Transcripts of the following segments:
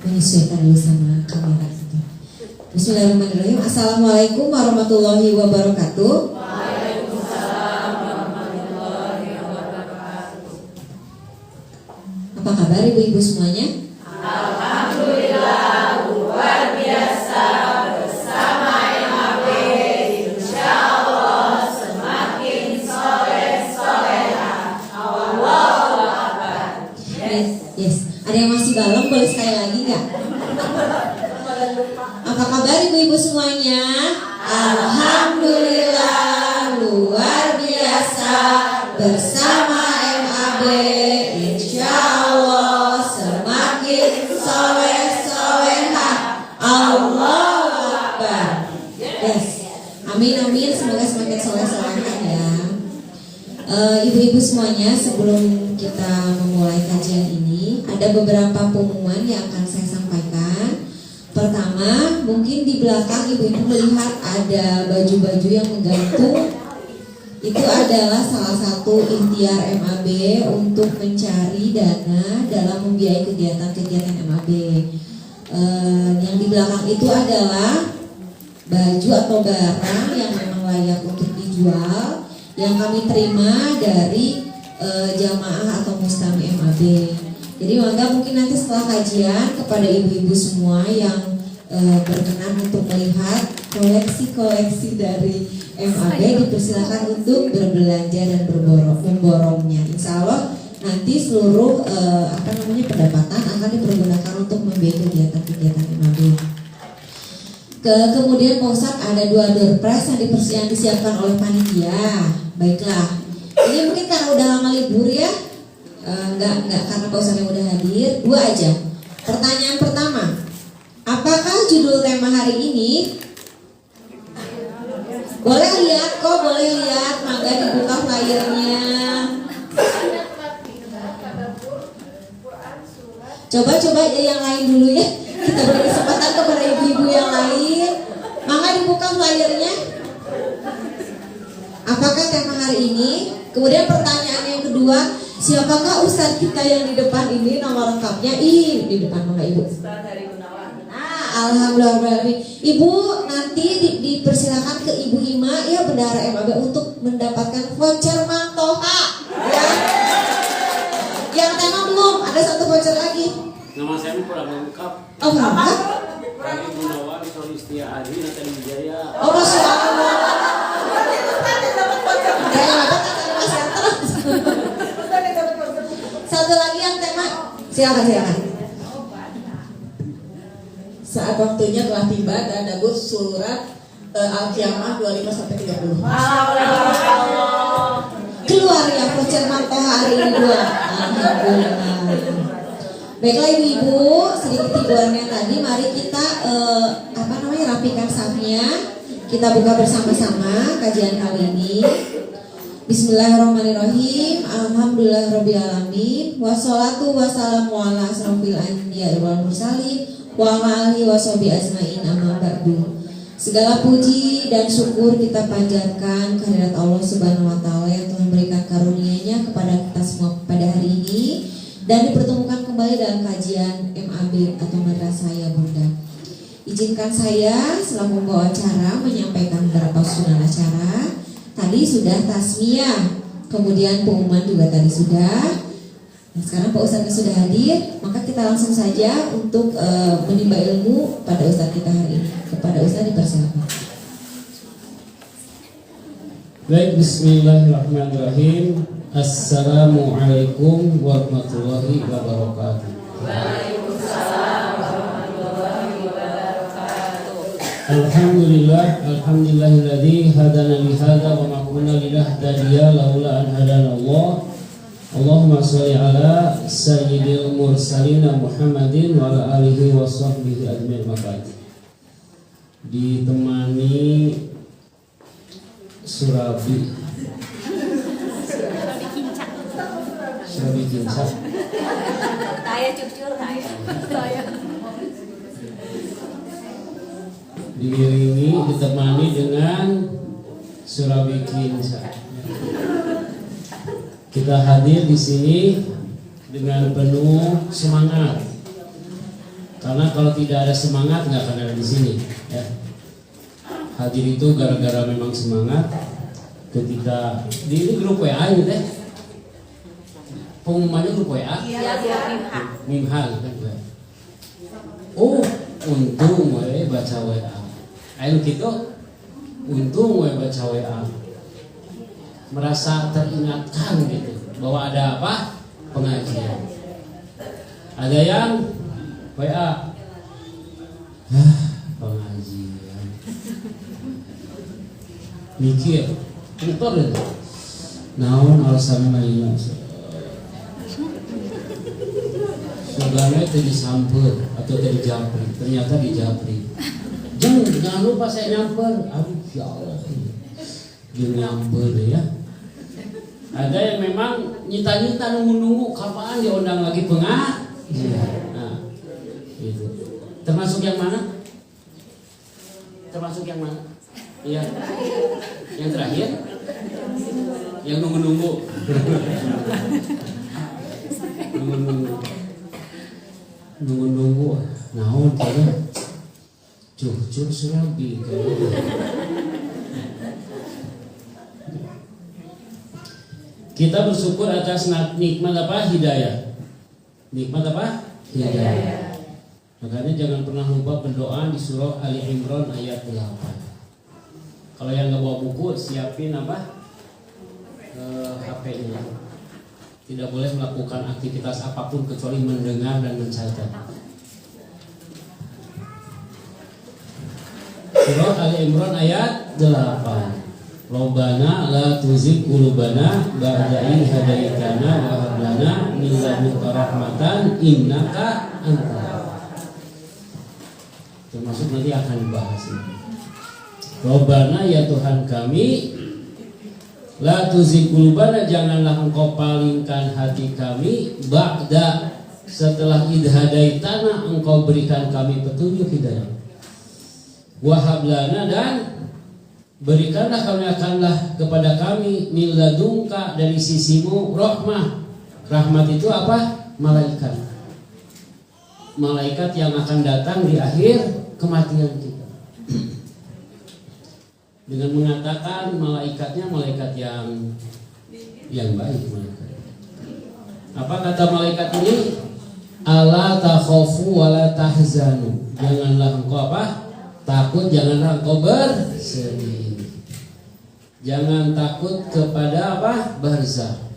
Menyesuaikan dulu sama kamera itu. Bismillahirrahmanirrahim. Assalamualaikum warahmatullahi wabarakatuh. Waalaikumsalam warahmatullahi wabarakatuh. Apa kabar ibu-ibu semuanya? Alhamdulillah luar biasa bersama MAB, insyaallah semakin soleh-solehah. Allahu Akbar. Yes. Ada yang masih dalam, boleh sekali lagi nggak? Apa kabar ibu-ibu semuanya? Alhamdulillah luar biasa bersama MAB, insyaallah semakin soleh-solehah. Allahu Akbar. Yes. Amin, semoga semakin soleh-solehah ya. Ibu-ibu semuanya, sebelum kita memulai kajian ini, ada beberapa pengumuman yang akan saya sampaikan. Pertama, mungkin di belakang ibu-ibu melihat ada baju-baju yang menggantung. Itu adalah salah satu ikhtiar MAB untuk mencari dana dalam membiayai kegiatan-kegiatan MAB. Yang di belakang itu adalah baju atau barang yang memang layak untuk dijual, yang kami terima dari jamaah atau mustami MAB. Jadi mungkin nanti setelah kajian kepada ibu-ibu semua yang berkenan untuk melihat koleksi-koleksi dari MAB, dipersilakan untuk berbelanja dan memborongnya. Insya Allah nanti seluruh pendapatan akan dipergunakan untuk membiayai kegiatan-kegiatan MAB. Kemudian Pak Ustadz, ada 2 door prize yang disiapkan oleh panitia. Baiklah, ini mungkin karena udah lama libur ya, enggak karena Pak Ustadz yang udah hadir. 2 aja. Pertanyaan pertama, apakah judul tema hari ini? Boleh lihat kok, mangga dibuka flyernya. Coba yang lain dulu ya. Kita beri kesempatan kepada ibu-ibu yang lain. Mangga dibuka flyernya. Apakah tema hari ini? Kemudian pertanyaan yang kedua, siapakah ustadz kita yang di depan ini? Nama lengkapnya di depan mangga ibu. Alhamdulillah. Ibu nanti dipersilakan ke Ibu Ima ya, bendahara MAB, untuk mendapatkan voucher Mantoha ya. Yang tema belum, ada 1 voucher lagi. Nama saya kurang lengkap. Oh, kurang lengkap? Rani Gunawan, Solistia Adi, Nathan Wijaya. Oh, Masya Allah. Satu lagi yang tema. Silakan. Saat waktunya telah tiba dan debut surat Al-Qiyamah 25-30. Keluar ya voucher Mantoha hari ini 2. Alhamdulillah. Baiklah ibu-ibu, sedikit hiburannya tadi, mari kita rapikan safnya. Kita buka bersama-sama kajian kali ini. Bismillahirrahmanirrahim. Alhamdulillahirrabbilalamin. Wassalatu wassalamu ala asrofil anbiya'i wal mursalin wa alihi washabihi ajmain, amma ba'du. Segala puji dan syukur kita panjatkan kehadirat Allah Subhanahu wa taala yang telah memberikan karunia-Nya kepada kita semua pada hari ini dan dipertemukan kembali dalam kajian MAB atau Madrasah Ya Bunda. Izinkan saya selaku pembawa acara menyampaikan beberapa susunan acara. Tadi sudah tasmiyah, kemudian pengumuman juga tadi sudah. Nah, sekarang Pak Ustadz sudah hadir, maka kita langsung saja untuk menimba ilmu pada Ustadz kita hari ini. Kepada Ustadz dipersilakan. Baik, bismillahirrahmanirrahim. Assalamualaikum warahmatullahi wabarakatuh. Waalaikumsalam warahmatullahi wabarakatuh. Alhamdulillahilladzi hadana li hadza wa ma kunna linahtadiya laula an hadana Allah. Allahumma sholli ala sayyidil mursalin Muhammadin wa ala alihi wa sahbihi ajmain. Ditemani Surabi Kinca. diiringi ditemani dengan surabikin. Kita hadir di sini dengan penuh semangat. Karena kalau tidak ada semangat nggak akan ada di sini. Ya. Hadir itu gara-gara memang semangat. Ketika di ini grup WA ini teh, pengumumannya grup WA. Iya, Mimhal kan WA. Oh, untung we baca WA. Ayo gitu, untung we baca WA. Merasa teringatkan gitu bahwa ada apa? Pengajian. Ada yang WA, pengajian, mikir, pintar itu, naon alasan lainnya, sebenarnya itu disamper atau dijapri, ternyata dijapri. Jangan lupa saya nyamper, aduh ya Allah, jangan nyamper deh ya. Ada yang memang nyita-nyita nunggu-nunggu kapan diundang lagi pengajian. Nah, itu. Termasuk yang mana? Termasuk yang mana? Iya. Yang terakhir? Yang nunggu-nunggu. Nunggu-nunggu. Naon kayaknya cucur surabi kayaknya. Kita bersyukur atas nikmat apa? Hidayah. Nikmat apa? Hidayah. Makanya jangan pernah lupa berdoa di surah Ali Imran ayat 8. Kalau yang nggak bawa buku, siapin apa? HP-nya. Tidak boleh melakukan aktivitas apapun kecuali mendengar dan mencatat. Surah Ali Imran ayat 8. Rabbana la tuzigh qulubana ba'da idh hadaitana wa hab lana min ladunka rahmatan innaka antal. Termasuk nanti akan dibahas ini. Rabbana ya Tuhan kami, la tuzigh qulubana, janganlah engkau palingkan hati kami, ba'da, setelah idh hadaitana engkau berikan kami petunjuk hidayah. Wa hab lana, dan berikanlah kepada kami min ladunka, dari sisimu, rahmah. Rahmat itu apa? Malaikat. Malaikat yang akan datang di akhir kematian kita. Dengan mengatakan malaikatnya malaikat yang baik. Malaikat. Apa kata malaikat ini? Ala takhafu wa la tahzanu. Janganlah engkau apa? Takut, janganlah engkau bersedih. Jangan takut kepada apa? Barzah.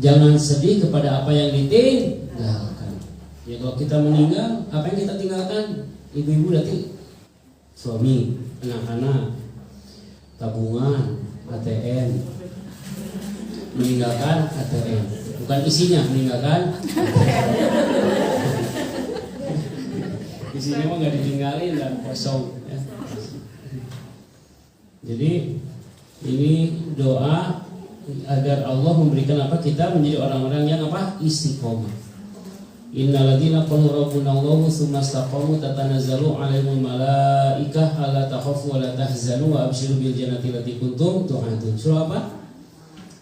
Jangan sedih kepada apa yang ditinggalkan. Ya kalau kita meninggal, apa yang kita tinggalkan? Ibu-ibu berarti suami, anak-anak, tabungan, ATM. Meninggalkan ATM. Bukan isinya, meninggalkan isinya mah nggak ditinggalin dan kosong. Ya. Jadi ini doa agar Allah memberikan apa, kita menjadi orang-orang yang apa? Istiqomah. Innalladzina qalu rabbuna Allahu tsumma istaqamu tatanazzalu 'alaihimul malaikah alla takhafu wa la tahzanu wa abshiru bil jannati allati kuntum tu'adun. Surah apa?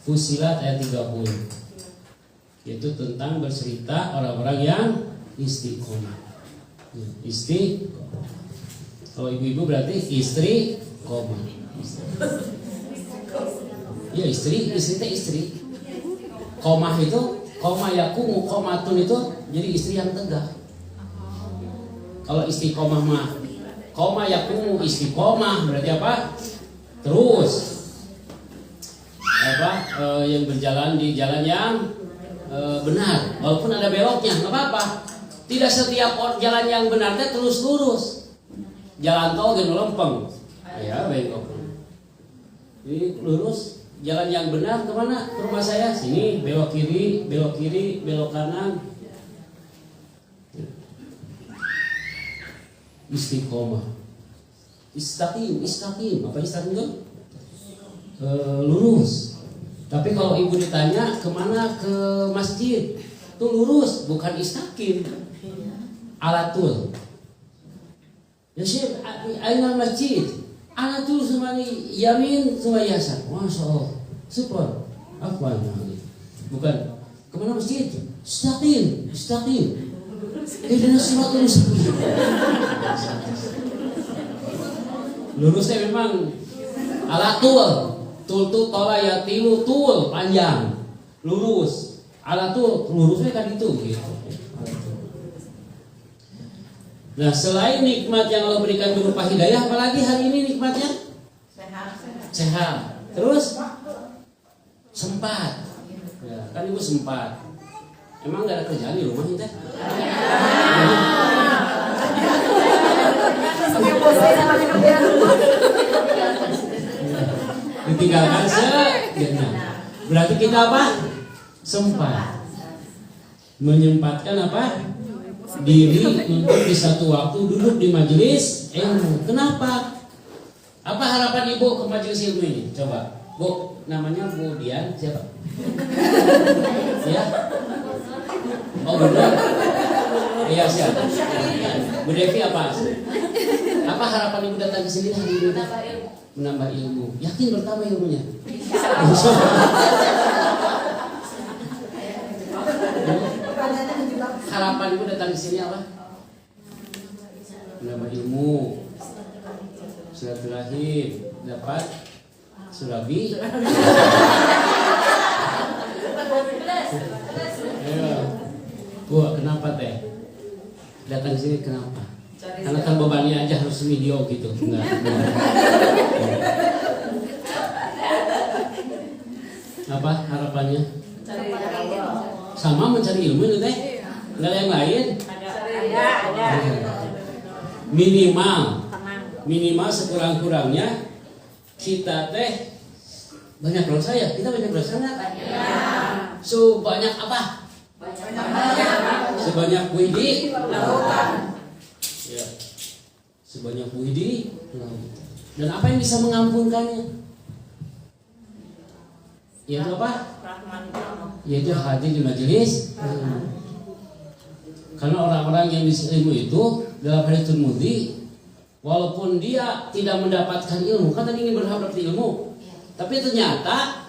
Fussilat ayat 30. Itu tentang bercerita orang-orang yang istiqomah. Istiqomah. Kalau ibu-ibu berarti istri koma. Ya istri teh istri. Komah itu, koma yakumu, komatun itu jadi istri yang tegak. Kalau istiqomah mah, koma yakumu istiqomah berarti apa? Terus apa? Yang berjalan di jalan yang benar, walaupun ada beloknya, nggak apa-apa. Tidak setiap jalan yang benar teh terus lurus. Jalan tol gen lempeng. Ya baik kok. Ini lurus. Jalan yang benar kemana? Ke rumah saya. Sini belok kiri, belok kanan. Istiqomah. Istaqim. Apa istaqim itu? Lurus. Tapi kalau ibu ditanya kemana, ke masjid, itu lurus, bukan istaqim. Alatul. Ya Syekh, aina masjid. Ana tuh semani yamin semua yasar. Masya Allah. Super. Apa ini? Bukan. Kemana masjid? Istaqim. Ihdinas siratal mustaqim. Lurusnya memang ala tul tola ya tilu tul panjang. Lurus. Ala lurusnya kan itu gitu. Nah, selain nikmat yang Allah berikan berupa hidayah, apalagi hari ini nikmatnya? Sehat. Terus sempat. Ya, kan ibu sempat. Emang nggak ada kerjaan di rumah kita? Ditinggalkan sejenak. Berarti kita apa? Sempat. Menyempatkan apa? Diri untuk di satu waktu duduk di majelis ilmu. Kenapa? Apa harapan ibu ke majelis ilmu ini? Coba, Bu, namanya Bu Dian, siapa? Ya? Oh benar? Iya siapa? Bu Devi apa? Apa harapan ibu datang ke sini hari ini? Menambah ilmu. Yakin bertambah ilmunya? Harapan ibu datang ke sini apa? Menambah ilmu, silaturahim, dapat surabi. Ayo, Bu, kenapa teh? Datang ke sini kenapa? Karena kan bebannya aja harus video gitu, enggak. Apa harapannya? Sama mencari ilmu itu teh? Enggak ada yang lain? Ada. Minimal sekurang-kurangnya kita teh banyak dosa ya? Kita banyak dosa nggak? Banyak. Sebanyak apa? Sebanyak widi Lautan. ya. Sebanyak widi lautan. Dan apa yang bisa mengampunkannya? Yaitu apa? Yaitu hadir di majelis. Karena orang-orang yang bisa ilmu itu dalam hadits Tirmidzi, walaupun dia tidak mendapatkan ilmu, kan tadi ingin berharap ilmu, tapi ternyata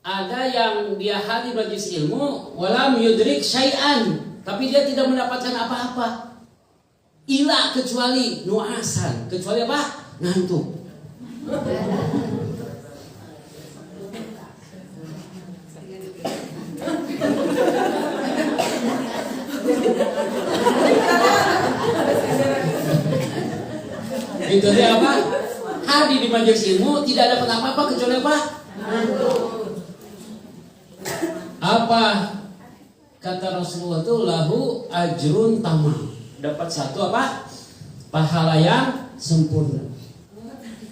ada yang dia hadir majelis ilmu, walam yudrik syai'an, tapi dia tidak mendapatkan apa-apa, ila kecuali nuasan, kecuali apa? Ngantuk. Itu dia apa? Hadir di majelis ilmu tidak dapat apa-apa kecuali apa? Apa kata Rasulullah itu lahu ajrun tamam. Dapat satu apa? Pahala yang sempurna.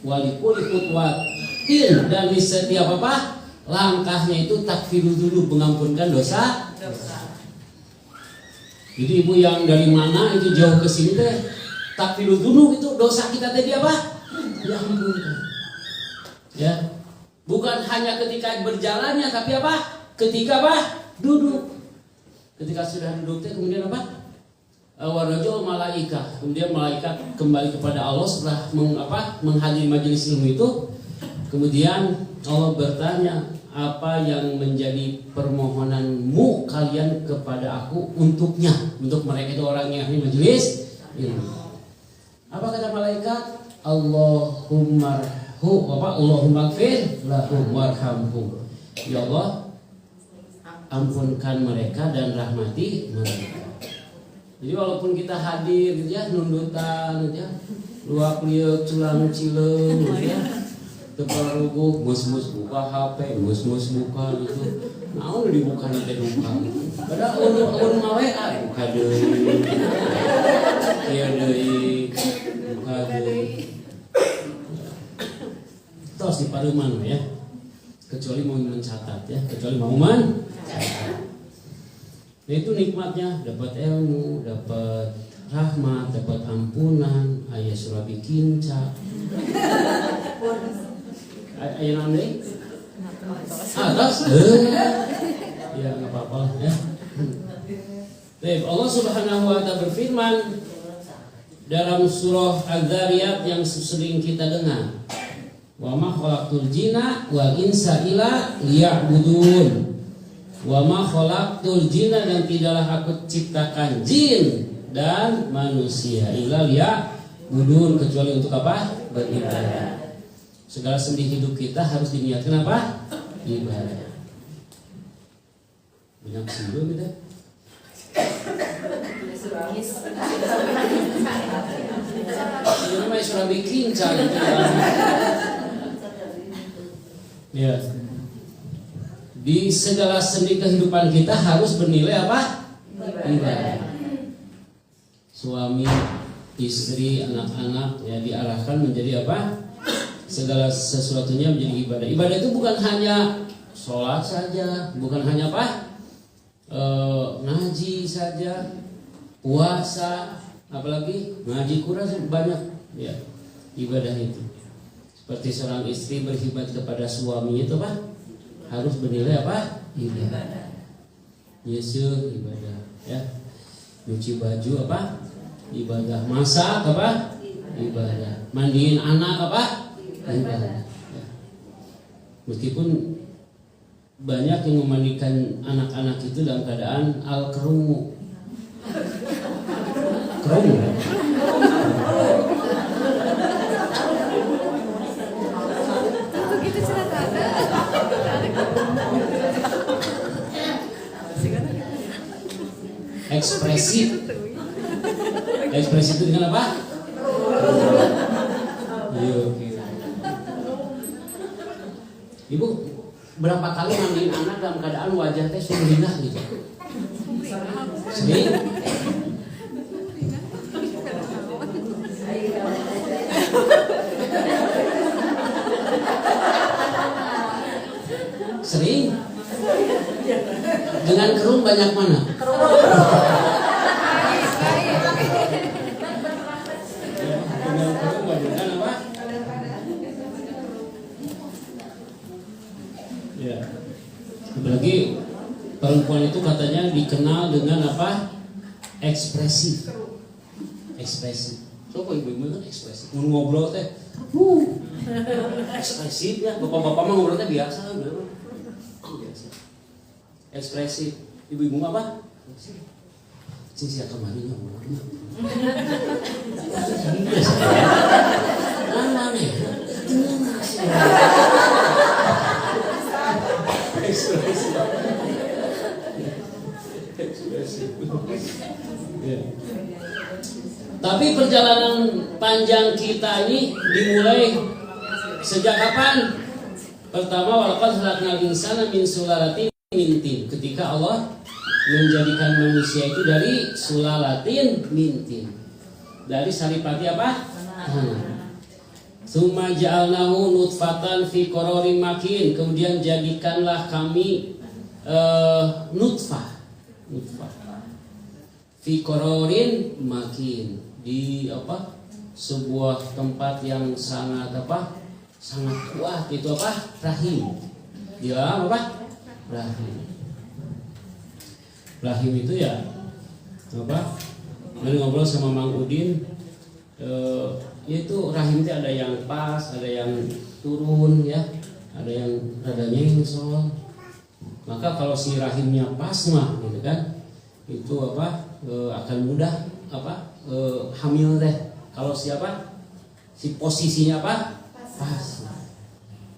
Walikul khutwatin, dan di setiap apa? Langkahnya itu takfirul dulu, mengampunkan dosa. Jadi ibu yang dari mana itu jauh ke sini deh. Takfirul dzunub itu dosa kita tadi apa? Diampunkan. Ya. Bukan hanya ketika berjalannya tapi apa? Ketika apa? Duduk. Ketika sudah duduk kemudian apa? Warajul malaika. Kemudian malaikat kembali kepada Allah setelah menghadiri majelis ilmu itu. Kemudian Allah bertanya, apa yang menjadi permohonanmu kalian kepada aku untuknya, untuk mereka itu orang yang ahli majelis ilmu. Apa kata malaikat? Allahumma gfir lahum warhamhum. Ya Allah, ampunkan mereka dan rahmati mereka. Jadi walaupun kita hadir gitu ya, nundutan gitu ya, luak liuk culang cileng gitu ya, tepal rubuh, mus-mus buka HP, mus-mus buka gitu. Naon dibuka nanti buka. Padahal ulun ngawe buka deui. Iya deui. Buka deui. Tos di paruman ya. Kecuali mau mencatat ya, kecuali mau mencatat. Nah, itu nikmatnya, dapat ilmu, dapat rahmat, dapat ampunan, ayah surabi kinca. Ayah nande? Atas? Ya nggak apa-apa ya. Baik, Allah Subhanahu wa Ta'ala berfirman dalam surah Az-Zariyat yang sering kita dengar. Wa ma khalaqtul jinna wal insa illa liya'budun. Wa ma khalaqtul jinna, dan tidaklah aku ciptakan jin dan manusia illa liya'budun, kecuali untuk apa? Beribadah. Segala sendi hidup kita harus diniatkan apa? Ibadah. Banyak sebelum kita. Ini mah sudah bikin cari. Ya. Di segala sendi kehidupan kita harus bernilai apa? Ibadah. Suami, istri, anak-anak ya diarahkan menjadi apa? Segala sesuatunya menjadi ibadah. Ibadah itu bukan hanya sholat saja, bukan hanya apa? Ngaji saja, puasa, apalagi ngaji Quran banyak ya ibadah itu. Seperti seorang istri berkhidmat kepada suami itu apa? Harus bernilai apa? Ibadah. Yesus ibadah ya. Cuci baju apa? Ibadah. Masak apa? Ibadah. Mandiin anak apa? Ibadah. Ya. Meskipun banyak yang memandikan anak-anak itu dalam keadaan al-kerungu. Kerungu. Ekspresif. Ekspresif itu dengan apa? Ibu berapa kali mandiin anak dalam keadaan wajah teh sumringah gitu? Sering? Sering? Dengan kerung banyak mana? Apalagi perempuan itu katanya dikenal dengan apa? Ekspresif. Ekspresif. So kok ibu-ibu kan ekspresif. Ngobrol teh, ekspresif ya. Bapak-bapak mah ngobrol teh biasa, biasa. Ekspresif. Ibu-ibu apa? Sisi kemarin ngobrol. Mana nih? Ekspresif. Ya. Tapi perjalanan panjang kita ini dimulai sejak kapan? Pertama, walaqad khalaqnal insana min sulalatin min tin. Ketika Allah menjadikan manusia itu dari sulalatin min tin. Dari saripati apa? Tsumma ja'alnahu nutfatan fi qararin makin. Kemudian jadikanlah kami nutfah fi qararin makin, di apa? Sebuah tempat yang sangat apa? Sangat kuat, itu apa? Rahim. Di dalam apa? Rahim. Rahim itu ya apa? Mari ngobrol sama Mang Udin. Itu rahim itu ada yang pas, ada yang turun ya, ada yang rada nyengsol. Maka kalau si rahimnya pas mah gitu kan, itu apa akan mudah apa hamil deh. Kalau siapa si posisinya apa pas.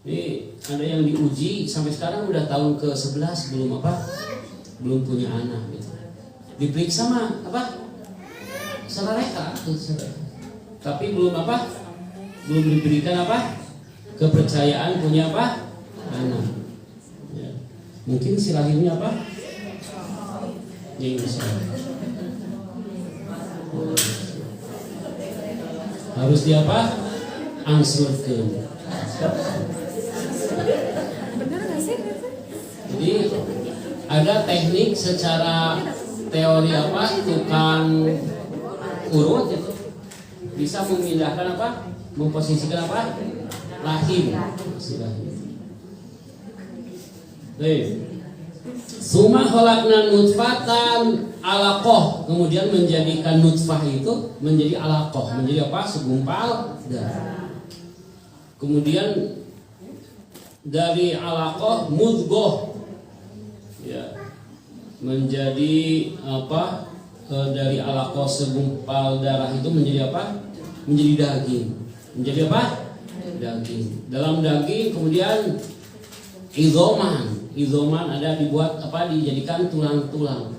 Ini ada yang diuji sampai sekarang udah tahun ke-11 belum punya anak gitu. Diperiksa mah apa sarareka tapi belum diberikan apa kepercayaan punya apa anak ya. Mungkin si rahimnya apa harus di apa angsurkeun. Jadi ada teknik secara teori apa tukang urut itu bisa memindahkan apa, memposisikan apa, rahim, si rahim. Suma khalaqna nutfatan alaqah, kemudian menjadikan nutfah itu menjadi alaqah, menjadi apa? Segumpal darah. Kemudian dari alaqah mudghah, ya, menjadi apa? Dari alaqah segumpal darah itu menjadi apa? Menjadi daging. Menjadi apa? Daging. Dalam daging kemudian izoman ada dibuat apa? Dijadikan tulang-tulang.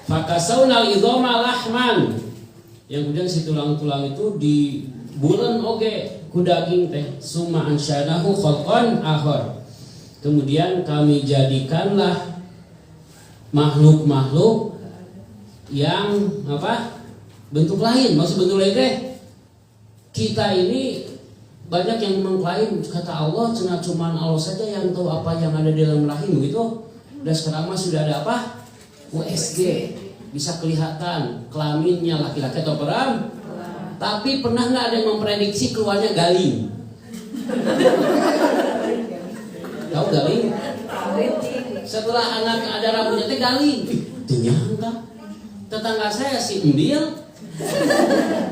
Fakasaunal izoma lahman, yang kemudian si tulang-tulang itu dibulen oge ku daging teh. Summa ansyanahu khalqan akhar, kemudian kami jadikanlah makhluk-makhluk yang apa? Bentuk lain. Maksud bentuk lain teh, kita ini banyak yang mengklaim, kata Allah cuman Allah saja yang tahu apa yang ada di dalam rahim begitu. Dan sekarang mah sudah ada apa? USG, bisa kelihatan kelaminnya laki-laki atau perempuan. Tapi pernah nggak ada yang memprediksi keluarnya galing? Tahu galing? Setelah anak ada rambutnya teh galing. Ternyata tetangga saya si Embil,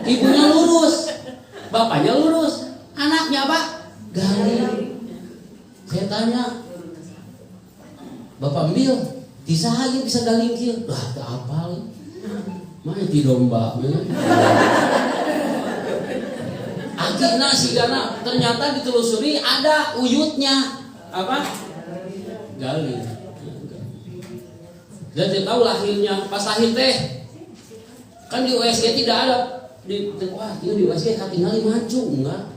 ibunya lurus, bapaknya lurus, anaknya apa? Galing. Saya tanya, Bapak Embil, bisa aja bisa galing kieu. Lah teu apal. Mana di domba. Akhirnya si Gana ternyata ditelusuri ada uyutnya apa? Galing. Dan dia tahu lahirnya, pas lahir teh kan di USG tidak ada wah itu di USG katingali mancung enggak.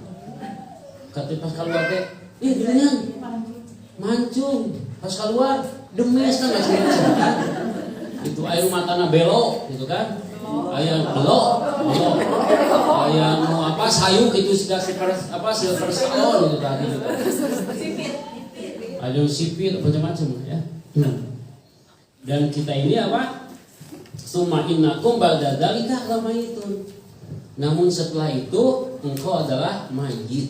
Kata pas keluar teh, ginian mancung pas keluar demes kan masih kan. Itu air matana belok gitu kan. Aya belok. Aya mau apa sayuk itu sudah silver salon gitu tadi juga. Ada sipit macam-macam ya. Dan kita ini apa? Summa innakum ba'da dzalika lamayitun. Namun setelah itu engkau adalah mayit.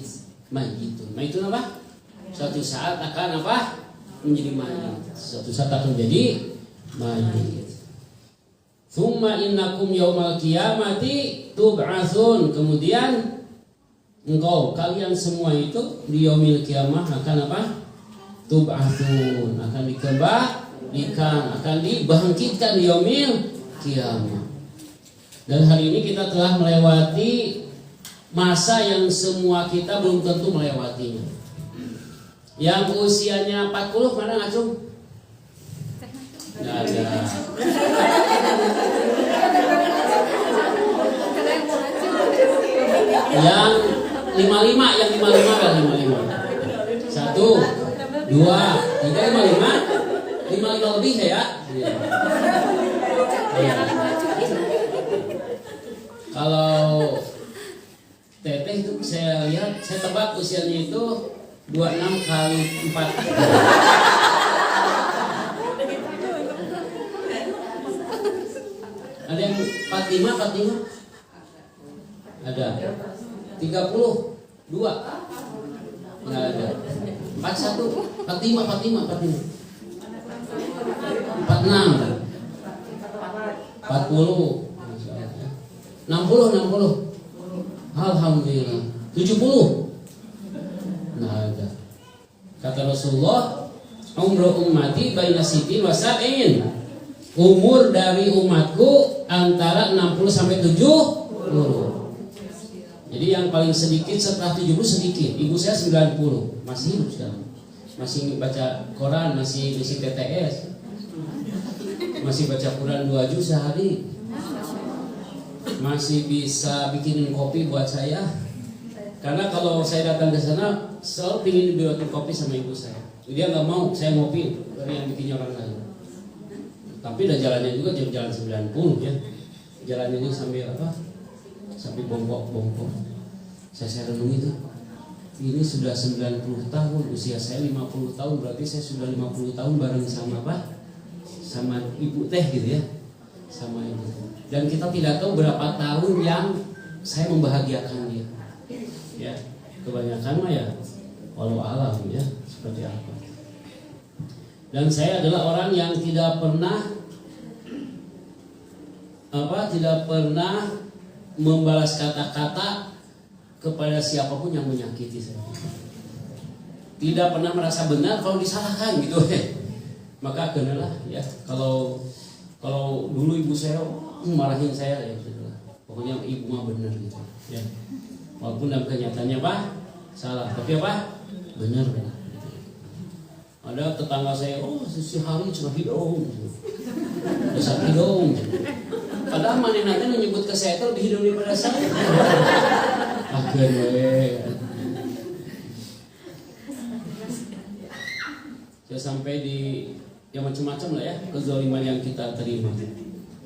Mayitun. Mayitun apa? Suatu saat akan apa? Menjadi mayit. Suatu saat akan menjadi mayit. Summa innakum yaumal qiyamati tub'atsun. Kemudian engkau kalian semua itu di yaumil kiamah akan apa? Tub'atsun, akan dikembalikan, akan dibangkitkan di yaumil kiamah. Dan hari ini kita telah melewati masa yang semua kita belum tentu melewatinya. Yang usianya 40 mana ngacung? Nggak ada. Yang 55, yang 55 kan 55. 1, 2, 3, 55 lebih ya. Kalau Teteh itu saya lihat, saya tebak usianya itu 26 kali 4. Ada yang 45? Ada. 32? Nggak ada. 41? 45? 46? 40? 60? Alhamdulillah. 70? Nggak ada. Kata Rasulullah, umru ummati baina sitin wa sab'in. Umur dari umatku antara 60 sampai 70. Jadi yang paling sedikit setelah 70 sedikit. Ibu saya 90, masih hidup sekarang. Masih baca Quran, masih isi TTS. Masih baca Quran 2 juz sehari. Masih bisa bikinin kopi buat saya. Karena kalau saya datang ke sana selalu pingin dibuatin kopi sama ibu saya. Dia nggak mau saya ngopi dari yang bikinnya orang lain. Tapi udah jalannya juga jalan 90 ya. Jalannya juga sambil apa? Sambil bongkok. Saya renung itu. Ini sudah 90 tahun, usia saya 50 tahun, berarti saya sudah 50 tahun bareng sama apa? Sama ibu teh gitu ya. Sama ibu. Dan kita tidak tahu berapa tahun yang saya membahagiakan dia. Ya, kebanyakan mah ya walau alam ya seperti apa. Dan saya adalah orang yang tidak pernah membalas kata-kata kepada siapapun yang menyakiti saya. Tidak pernah merasa benar kalau disalahkan gitu. Maka kenalah ya, kalau dulu ibu saya marahin saya ya sudah. Pokoknya ibu mah benar gitu ya. Walaupun dalam kenyataannya Pak salah, tapi apa? Benar gitu. Ada tetangga saya, si Hari cuma hidung gitu. Besar hidung gitu. Padahal mana nanti menyebut ke saya itu lebih hidung daripada saya. Akhirnya saya sampai di yang macam-macam lah ya kezaliman yang kita terima.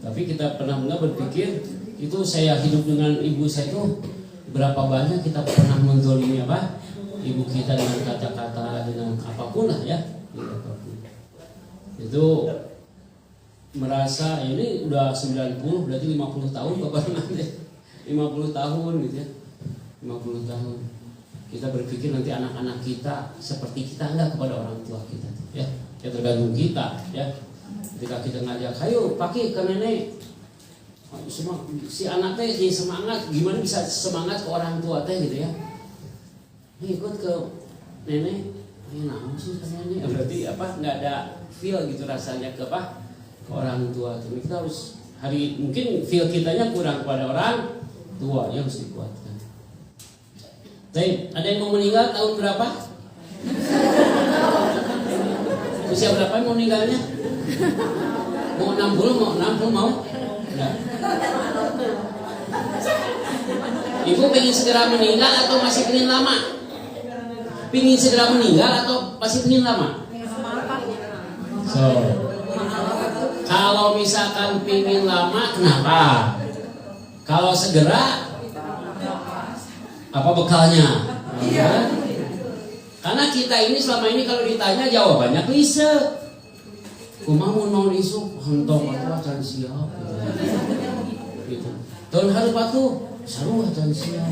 Tapi kita pernah berpikir itu saya hidup dengan ibu saya itu berapa banyak kita pernah menzalimi apa ibu kita dengan kata-kata, dengan apapun lah ya, itu merasa ini udah 90 berarti 50 tahun bapak nanti 50 tahun gitu ya, 50 tahun kita berpikir nanti anak-anak kita seperti kita enggak kepada orang tua kita ya tergantung kita ya. Ketika kita ngajak ayo pakai ke nenek, si anak teh jadi semangat, gimana bisa semangat ke orang tua teh gitu ya. Ikut ke nenek, namun sih ke nenek, berarti apa nggak ada feel gitu rasanya ke apa ke orang tua. Jadi kita harus mungkin feel kitanya kurang kepada orang tua yang harus dikuatkan. Tapi ada yang mau meninggal tahun berapa? Usia berapa yang mau meninggalnya? Mau 60 mau? Enggak. Ibu pengen segera meninggal atau masih pengen lama? Pengen segera meninggal atau masih pengen lama? So, kalau misalkan pengen lama, kenapa? Kalau segera, apa bekalnya? Ya. Karena kita ini selama ini kalau ditanya jawabannya klise. Kumaha mun isu hentong atuh acan siap. Gitu. Tahun hari patuh saru acan siap.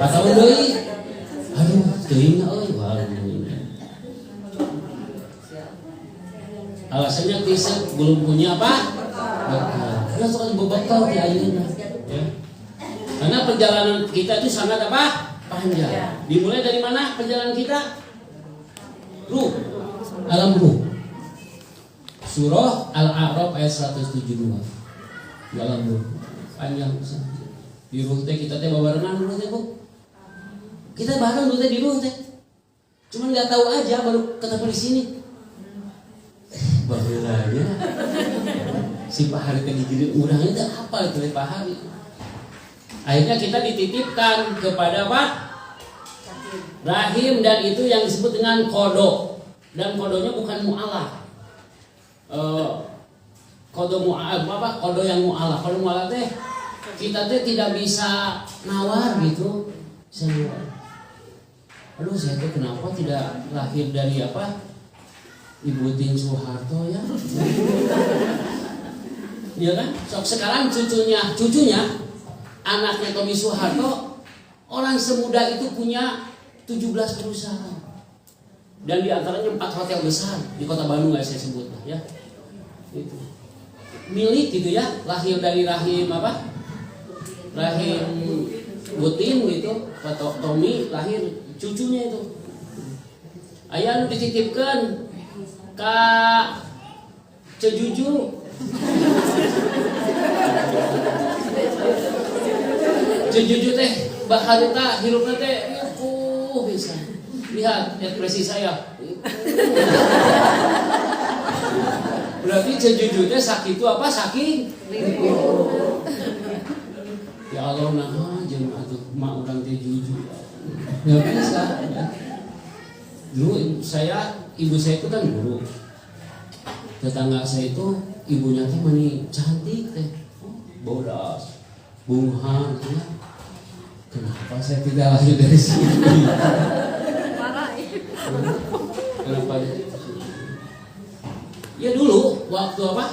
Patahun deui. Aduh, teuing euy alasannya klise belum punya apa? Bekal. Karena soal berbekal di ayeuna. Ya. Karena perjalanan kita itu sangat apa? Panjang. Dimulai dari mana perjalanan kita? Ruh, alam ruh. Surah Al-A'raf ayat 172. Dalam ruh. Panjang besar. Di ruh teh kita teh babarengan ruh teh, Bu. Kita bareng teh di ruh teh. Cuman enggak tahu aja baru ketemu di sini. Baru aja. Si Pak Hari teh jadi urangnya teh hafal itu Pak Hari. Akhirnya kita dititipkan kepada apa? Rahim, dan itu yang disebut dengan kodo. Dan kodonya bukan mu'alah. Kodo mu'alah apa? Kodo yang mu'alah. Kodo mu'alah teh kita teh tidak bisa nawar gitu. Saya aduh saya teh kenapa tidak lahir dari apa? Ibu Tin Soeharto ya. Iya kan? Sekarang cucunya anaknya Tommy Soeharto, orang semuda itu punya 17 perusahaan. Dan diantaranya 4 hotel besar di kota Bandung, saya sebut ya. Itu milik gitu ya, lahir dari rahim apa? Rahim Butin gitu, atau Tommy lahir cucunya itu. Ayah dititipkan ka Cejuju. Jujur teh baharita hirupna teh bisa. Lihat ekspresi saya. Berarti jujur teh sakit itu apa? Sakit. Ya Allah nah jeung atuh mak urang teh jujur. Enggak bisa ya. Dulu ibu saya itu kan guru. Tetangga saya itu ibunya teh mani cantik teh. Bodas, bunga gitu ya. Kenapa saya tidak lahir dari sini? Kenapa? Ya dulu waktu apa?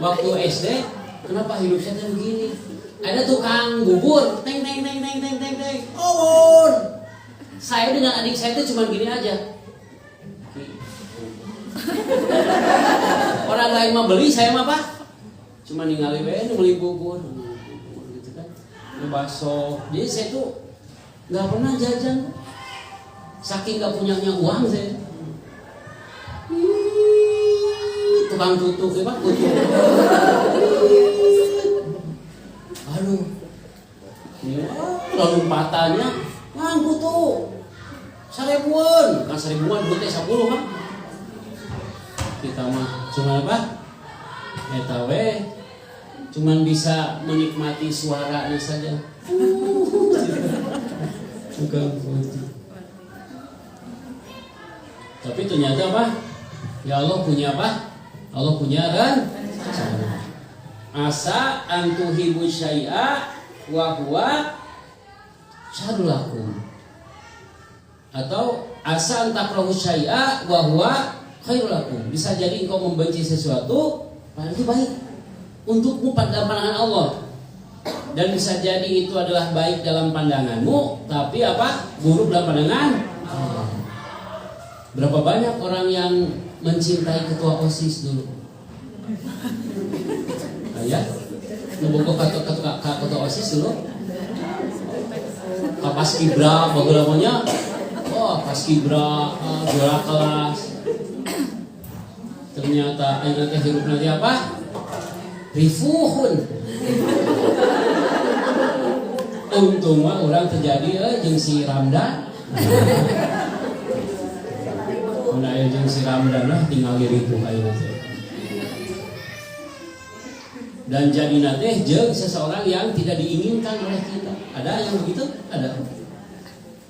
Waktu SD, kenapa hidup saya begini? Ada tukang bubur, teng. Oh, saya dengan adik saya itu cuma gini aja. Orang lain mah beli, saya mah apa? Cuma ningali we beli bubur gitu kan. Bakso. Jadi saya tuh nggak pernah jajan. Saking nggak punyanya uang saya. Tukang tutuk ya Pak, tutuk. Aduh. Ini lalu patahnya nganggu tuh. 1000-an, kan 1000-an duit 10 kan. Kita mah cuma apa? Eta we cuman bisa menikmati suaranya saja. Bukan foto. Tapi ternyata apa? Ya Allah punya apa? Allah punya rencana. Asa antuhibu syai'a wa huwa syarrul lakum. Atau asa antakrahu syai'a wa huwa khairul lakum. Bisa jadi engkau membenci sesuatu padahal itu baik untukmu pada pandangan Allah. Dan bisa jadi itu adalah baik dalam pandanganmu, tapi apa? Buruk dalam pandangan Allah. Berapa banyak orang yang mencintai ketua OSIS dulu? Ya, ngebogok ketua OSIS dulu. Pas Kibra, bagaimana? Oh, pas Kibra, juara kelas. Ternyata akhirnya hidup nanti apa? Rifuhun. Untung mah orang terjadi jeung si Ramdan. Mun aya jeung si Ramdan lah tinggal ripuh ayeuna teh. Dan jadi nanti jeung seseorang yang tidak diinginkan oleh kita. Ada yang begitu? Ada.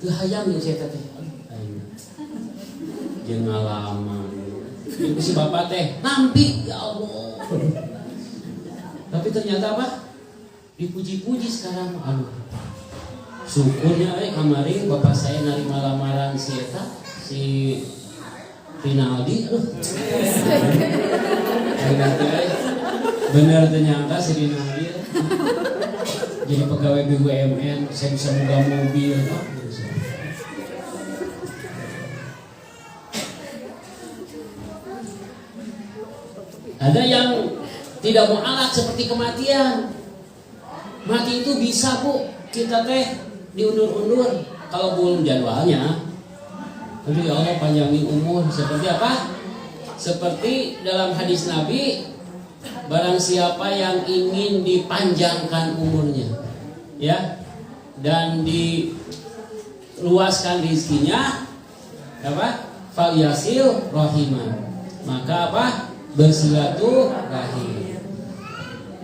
Teu hayang jeung saya teh. Ayeuna. Jeung ngalaman. Ibu si bapak teh nampi ya Allah. Tapi ternyata apa? Dipuji-puji sekarang. Aduh. Syukurnya kemarin bapak saya nerima lamaran si eta, si Rinaldi. Aduh. Benar ternyata si Rinaldi jadi pegawai BUMN, saya bisa buka mobil. Ada yang tidak mau alat seperti kematian. Mati itu bisa Bu, kita teh diundur-undur kalau belum jadwalnya. Tapi ya Allah panjangin umur. Seperti apa? Seperti dalam hadis Nabi, barang siapa yang ingin dipanjangkan umurnya, ya, dan diluaskan rezekinya, apa? Fal yasil rahimah. Maka apa? Bersilaturahim.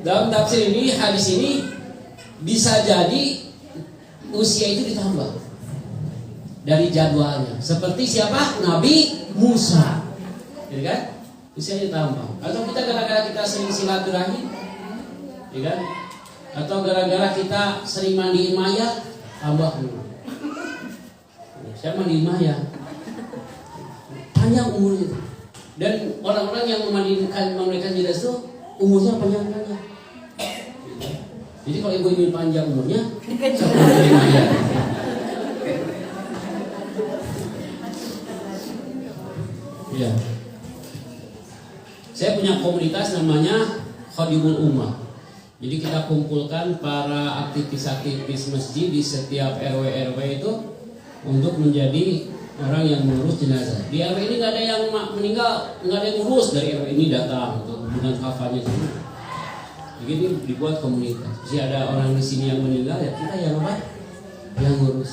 Dalam tafsir ini, hadis ini bisa jadi usia itu ditambah dari jadwalnya. Seperti siapa? Nabi Musa, ya kan? Usianya ditambah. Atau kita gara-gara kita sering silaturahim, ya kan? Atau gara-gara kita sering mandiin mayat, tambah dulu. Saya mandiin mayat, panjang umurnya. Dan orang-orang yang memandikan jenazah itu umurnya panjang-panjang. Jadi kalau ibu ingin panjang umurnya, saya mandiin mayat. Ya. Saya punya komunitas namanya Khadimul Ummah. Jadi kita kumpulkan para aktivis-aktivis masjid di setiap RW itu untuk menjadi orang yang mengurus jenazah. Di RW ini nggak ada yang meninggal, nggak ada yang ngurus. Dari RW ini datang untuk dengan kafannya semua. Begini dibuat komunitas. Jadi ada orang di sini yang meninggal, ya kita yang apa? Yang ngurus.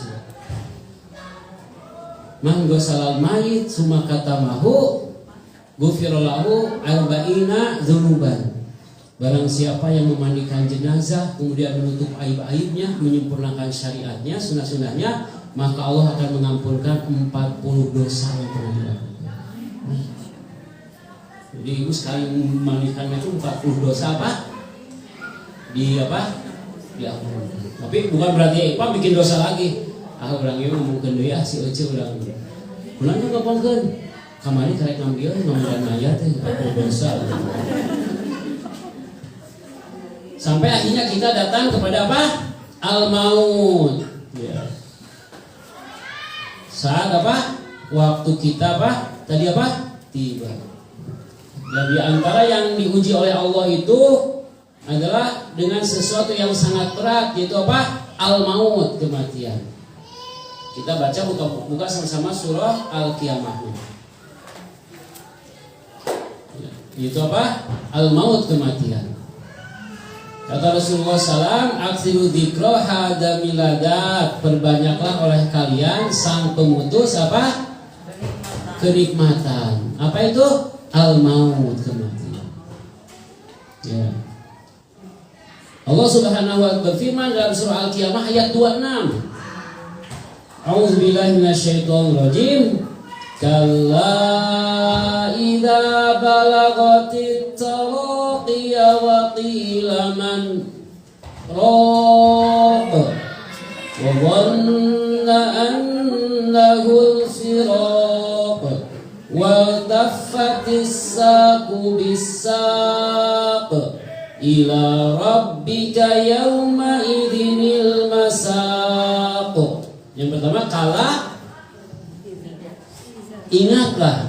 Man ghasalal mayit summa katamahu ghufirallahu arba'ina dzunuban. Barang siapa yang memandikan jenazah kemudian menutup aib-aibnya, menyempurnakan syariatnya, sunah-sunahnya, maka Allah akan mengampunkan 40 dosa yang pernah dilakukan. Jadi ibu sekali memandikan itu 40 dosa apa? Diampunkan. Tapi bukan berarti Pak bikin dosa lagi. Orang itu ngomongkan dia si Ece udah. Mulanya ngomongkan kamari karek ngambil ngomongkan mayat aku dosa. Sampai akhirnya kita datang kepada apa? Al-maut. Ya. Saat apa? Waktu kita apa? Tadi apa? tiba. Dan di antara yang diuji oleh Allah itu adalah dengan sesuatu yang sangat berat, yaitu apa? Al-maut, kematian. Kita baca buka sama-sama surah Al-Qiyamah. Itu apa? Al-maut, kematian. Kata Rasulullah SAW, aksiru dzikra hada miladat, perbanyaklah oleh kalian sang pemutus apa? Kenikmatan. Apa itu? Al-maut, kematian. Ya. Allah Subhanahu wa ta'ala berfirman dalam surah Al-Qiyamah ayat 26. A'udzubillahi minasyaitonir rajim. Kalla idza balagatit taraqi wa qila man raq wa dhanna annahu al-firaq wa taffatis saqu bis-saq ila rabbika yawma idzinil masaq. Yang pertama, kala, ingatlah.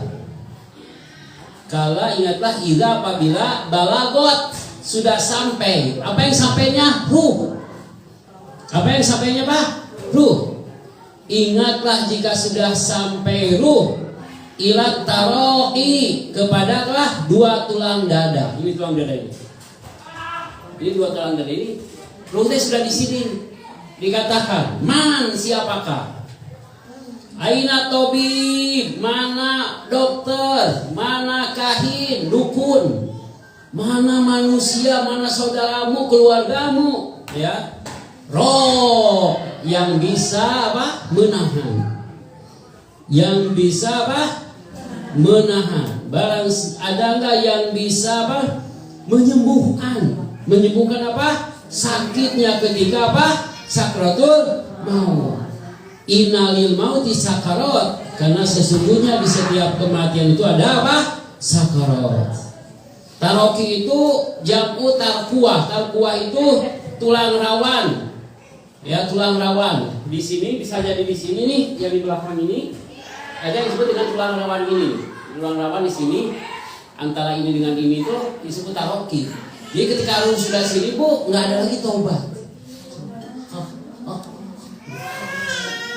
Kala, ingatlah, idza, apabila, balagot, sudah sampai. Apa yang sampainya? Ruh. Apa yang sampainya, Pak? Ruh. Ingatlah jika sudah sampai ruh. Ilat taroqi, kepada telah dua tulang dada. Ini tulang dada ini. Ini dua tulang dada ini. Ruhnya sudah di sini. Dikatakan, man, siapakah? Aina tabib, mana dokter, mana kahin, dukun, mana manusia, mana saudaramu, keluargamu, ya. Roh yang bisa apa? Menahan. Yang bisa apa? Menahan. Barang ada enggak yang bisa apa? Menyembuhkan. Menyembuhkan apa? Sakitnya ketika apa? Sakratul maut. Innalil mauti sakarat, karena sesungguhnya di setiap kematian itu ada apa? Sakarat. Taroki itu jamu tarkuah. Tarkuah itu tulang rawan. Ya, tulang rawan. Di sini bisa jadi di sini nih, yang di belakang ini ada yang disebut dengan tulang rawan ini. Tulang rawan di sini antara ini dengan ini itu disebut taroki. Jadi ketika ruh sudah sini, Bu, nggak ada lagi taubat.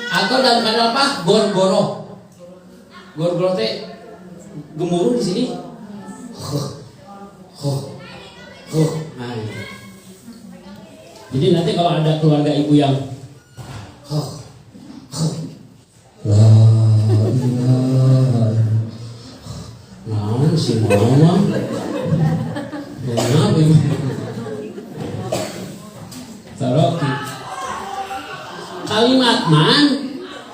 Atau dalam keadaan apa? Gor-goro. Gor-goro teh gemuruh di sini. Nah, ini. Jadi nanti kalau ada keluarga ibu yang la ilaha illallah, si mama, kenapa ini? Taroki. Kalimat man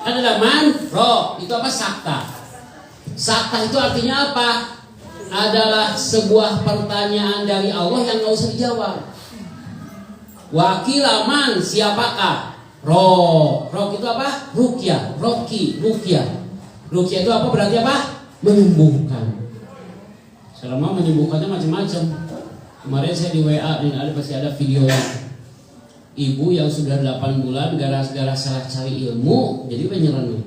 adalah man, roh, itu apa? Sakta. Sakta itu artinya apa? Adalah sebuah pertanyaan dari Allah yang nggak usah dijawab. Wakilaman, siapakah? Roh. Roh itu apa? Ruqyah, roki, ruqyah. Ruqyah itu apa? Berarti apa? Menyembuhkan. Selama menyembuhkannya macam-macam. Kemarin saya di WA dan ada pasti ada video ibu yang sudah 8 bulan gara-gara salah cari ilmu jadi penyerang.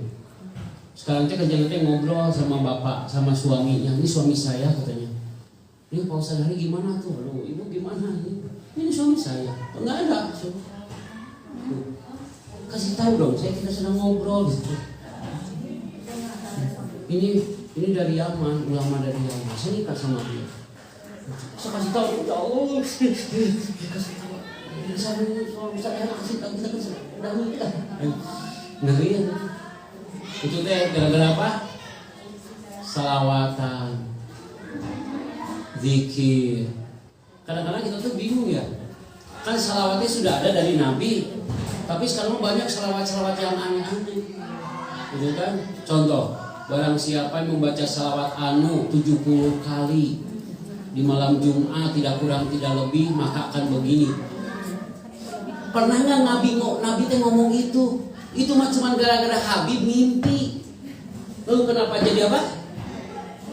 Sekarang kerjanya ngobrol sama bapak, sama suaminya. Ini suami saya katanya. Ini Pak Ustadz hari gimana tuh? Aduh, ibu gimana? Ini suami saya. Enggak ada. Kasih tahu dong, kita sedang ngobrol gitu. Ini dari Yaman, ulama dari Yaman. Saya nikah sama dia. Saya kasih tahu, ya Allah. Kasih tahu. Ngeri ya. Itu teh gara-gara apa? Salawatan, zikir. Kadang-kadang kita tuh bingung ya. Kan salawatnya sudah ada dari Nabi, tapi sekarang banyak salawat-salawat yang aneh-aneh. Gitu kan? Contoh, barang siapa yang membaca salawat 70 kali di malam Jumat tidak kurang tidak lebih, maka akan begini. Pernah nggak Nabi teh ngomong itu? Itu mah cuma gara-gara Habib mimpi. Lalu kenapa jadi apa?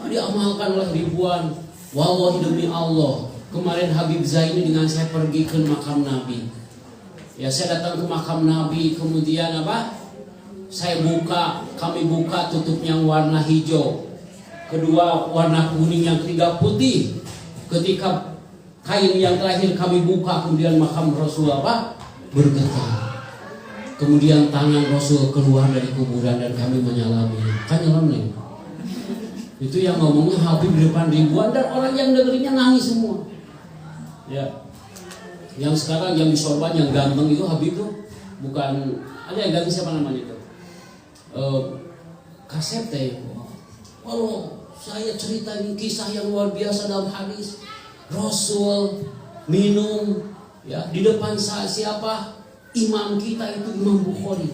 Diamalkan oleh ribuan. Wallahi demi Allah, kemarin Habib Zaini dengan saya pergi ke makam Nabi. Ya, saya datang ke makam Nabi, kemudian apa? Kami buka tutupnya warna hijau. kedua warna kuning, yang ketiga putih. Ketika kain yang terakhir kami buka, kemudian makam Rasul bergetar. Kemudian tangan Rasul keluar dari kuburan dan kami menyalami. Kan nyelam nih. Itu yang ngomongnya Habib di depan ribuan dan orang yang dengerinnya nangis semua. Ya. Yang sekarang yang disorban yang ganteng itu Habib tuh bukan, ada yang ganti siapa namanya itu? Kasep teh. Walau saya cerita ini kisah yang luar biasa dalam hadis. Rasul minum ya di depan siapa? Imam kita itu Imam Bukhari.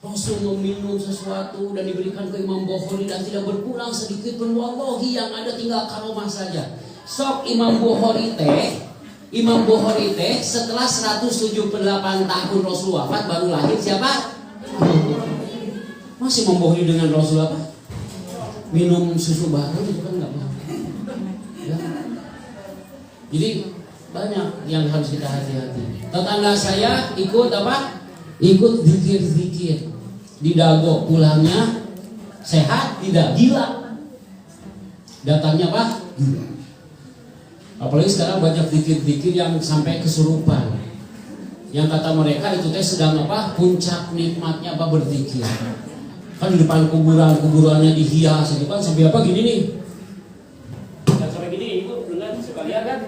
Rasul meminum sesuatu dan diberikan ke Imam Bukhari dan tidak berkurang sedikit pun, wallahi yang ada tinggal karomah saja. Sok Imam Bukhari teh setelah 178 tahun Rasul wafat baru lahir siapa? Masih membohongi dengan Rasul apa? Minum susu baru itu kan nggak mau. Ya. Jadi banyak yang harus kita hati-hati. Tetangga saya ikut apa? Ikut zikir-zikir. Di Dago pulangnya sehat, tidak gila. Datangnya apa? Gila. Apalagi sekarang banyak zikir-zikir yang sampai kesurupan. Yang kata mereka itu teh sedang apa? Puncak nikmatnya apa? Berzikir. Kan di depan kuburannya dihias itu kan sampai apa gini nih. Dan sampai gini ibu dengan sekalian kan.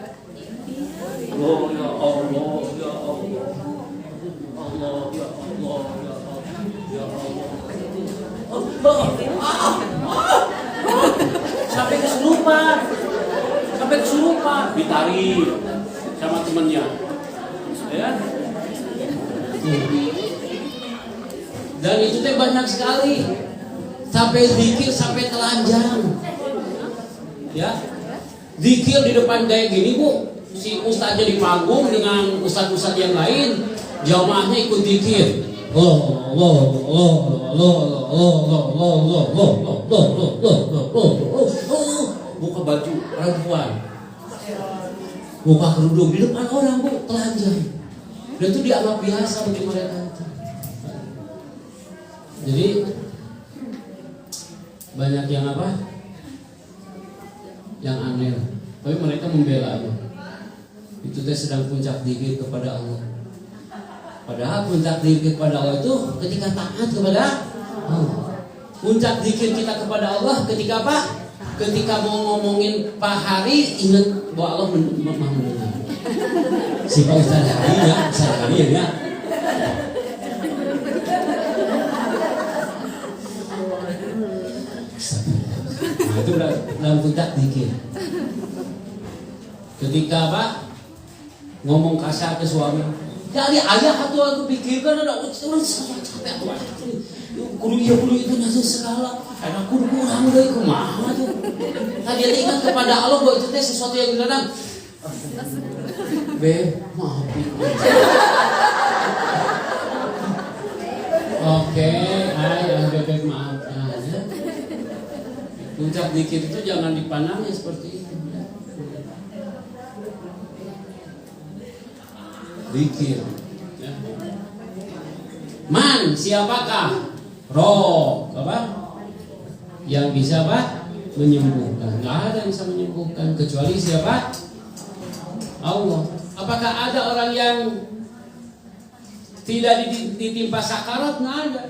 Oh ya Allah, ya Allah. Allah ya Allah, ya Allah. Ya Allah. Sampai kesurupan. Ditarik sama temannya. Ya. Dan itu teh banyak sekali. Sampai zikir sampai telanjang. Ya. Zikir di depan kayak gini, Bu. Si ustaznya di panggung dengan ustaz-ustaz yang lain, jamaahnya ikut zikir. Buka baju perempuan, buka kerudung di depan orang, Bu, telanjang. Dan itu dianggap biasa bagi mereka. Jadi banyak yang apa? Yang aneh. Tapi mereka membela itu. Itu teh sedang puncak zikir kepada Allah. Padahal puncak zikir kepada Allah itu ketika taat kepada Allah. Puncak zikir kita kepada Allah ketika apa? Ketika mau ngomongin Pak Hari, ingat bahwa Allah mendengar. Si Pak Ustaz Hari ya, Ustaz Hari ya. Nah, itu dalam puncak zikir. Ketika apa? Ngomong kasar ke suami. Dari ayah atau aku pikirkan ada orang capek atau guru itu nasi segala. Ada guru kurang dari kumaha tuh. Tadi dia ingat kepada Allah bahwa itu teh sesuatu yang dilarang. Maaf. Oke, Beb maaf. Ya. Puncak zikir itu jangan dipandangnya seperti itu. Zikir. Ya. Man, siapakah? Roh, apa? Yang bisa apa? Menyembuhkan. Nggak ada yang bisa menyembuhkan kecuali siapa? Allah. Apakah ada orang yang tidak ditimpa sakarat? Nggak ada.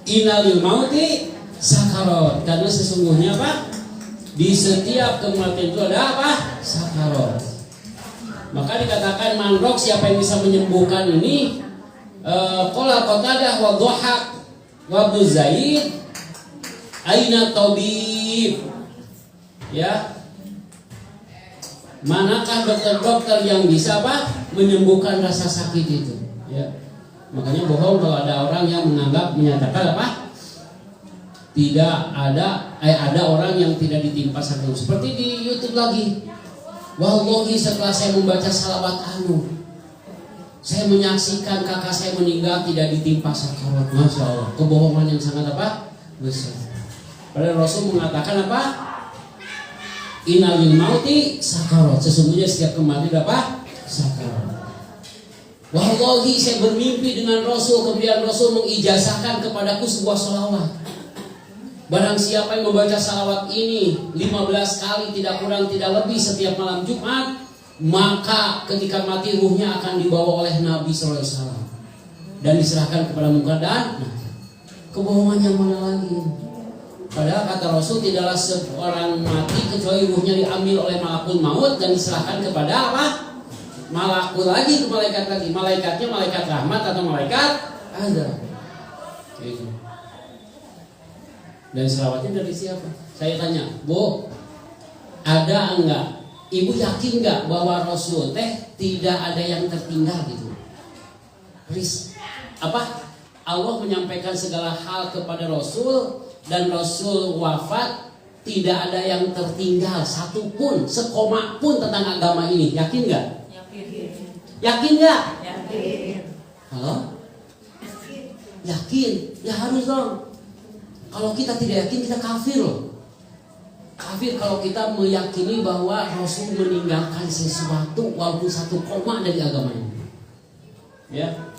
Innalil mauti sakarat. Karena sesungguhnya apa? Di setiap kematian itu ada apa? Sakarat. Maka dikatakan manrok, siapa yang bisa menyembuhkan ini? Qala Qatadah wa Dhahak wa Ibnu Zaid aina tabib. Ya. Manakah dokter-dokter yang bisa apa? Menyembuhkan rasa sakit itu, ya. Makanya bohong kalau ada orang yang menyatakan apa? Tidak ada ada orang yang tidak ditimpa sakit. Seperti di YouTube lagi. Wallahi setelah saya membaca salawat anu, saya menyaksikan kakak saya meninggal tidak ditimpa sakarat. Masya Allah, kebohongan yang sangat apa? Besar. Padahal Rasul mengatakan apa? Innalil mauti sakarat. Sesungguhnya setiap kematian apa? Sakarat. Wallahi saya bermimpi dengan Rasul, kemudian Rasul mengijazahkan kepadaku sebuah sholawat. Barang siapa yang membaca salawat ini 15 kali tidak kurang tidak lebih setiap malam Jumat, maka ketika mati ruhnya akan dibawa oleh Nabi SAW dan diserahkan kepada muka dan kebohongan yang mana lagi? Padahal kata Rasul tidaklah seorang mati kecuali ruhnya diambil oleh malakul maut dan diserahkan kepada apa? Malakul lagi, ke malaikat lagi. Malaikatnya malaikat rahmat atau malaikat azab. Gitu. Dan selawatnya dari siapa? Saya tanya, Bu, ada enggak? Ibu yakin enggak bahwa Rasul tidak ada yang tertinggal gitu? Allah menyampaikan segala hal kepada Rasul dan Rasul wafat, tidak ada yang tertinggal satu pun, sekoma pun tentang agama ini. Yakin enggak? Yakin enggak? Yakin. Halo? Yakin? Ya harus dong. Kalau kita tidak yakin, kita kafir loh. Kafir kalau kita meyakini bahwa Rasul meninggalkan sesuatu walaupun satu koma dari agama ini. Ya,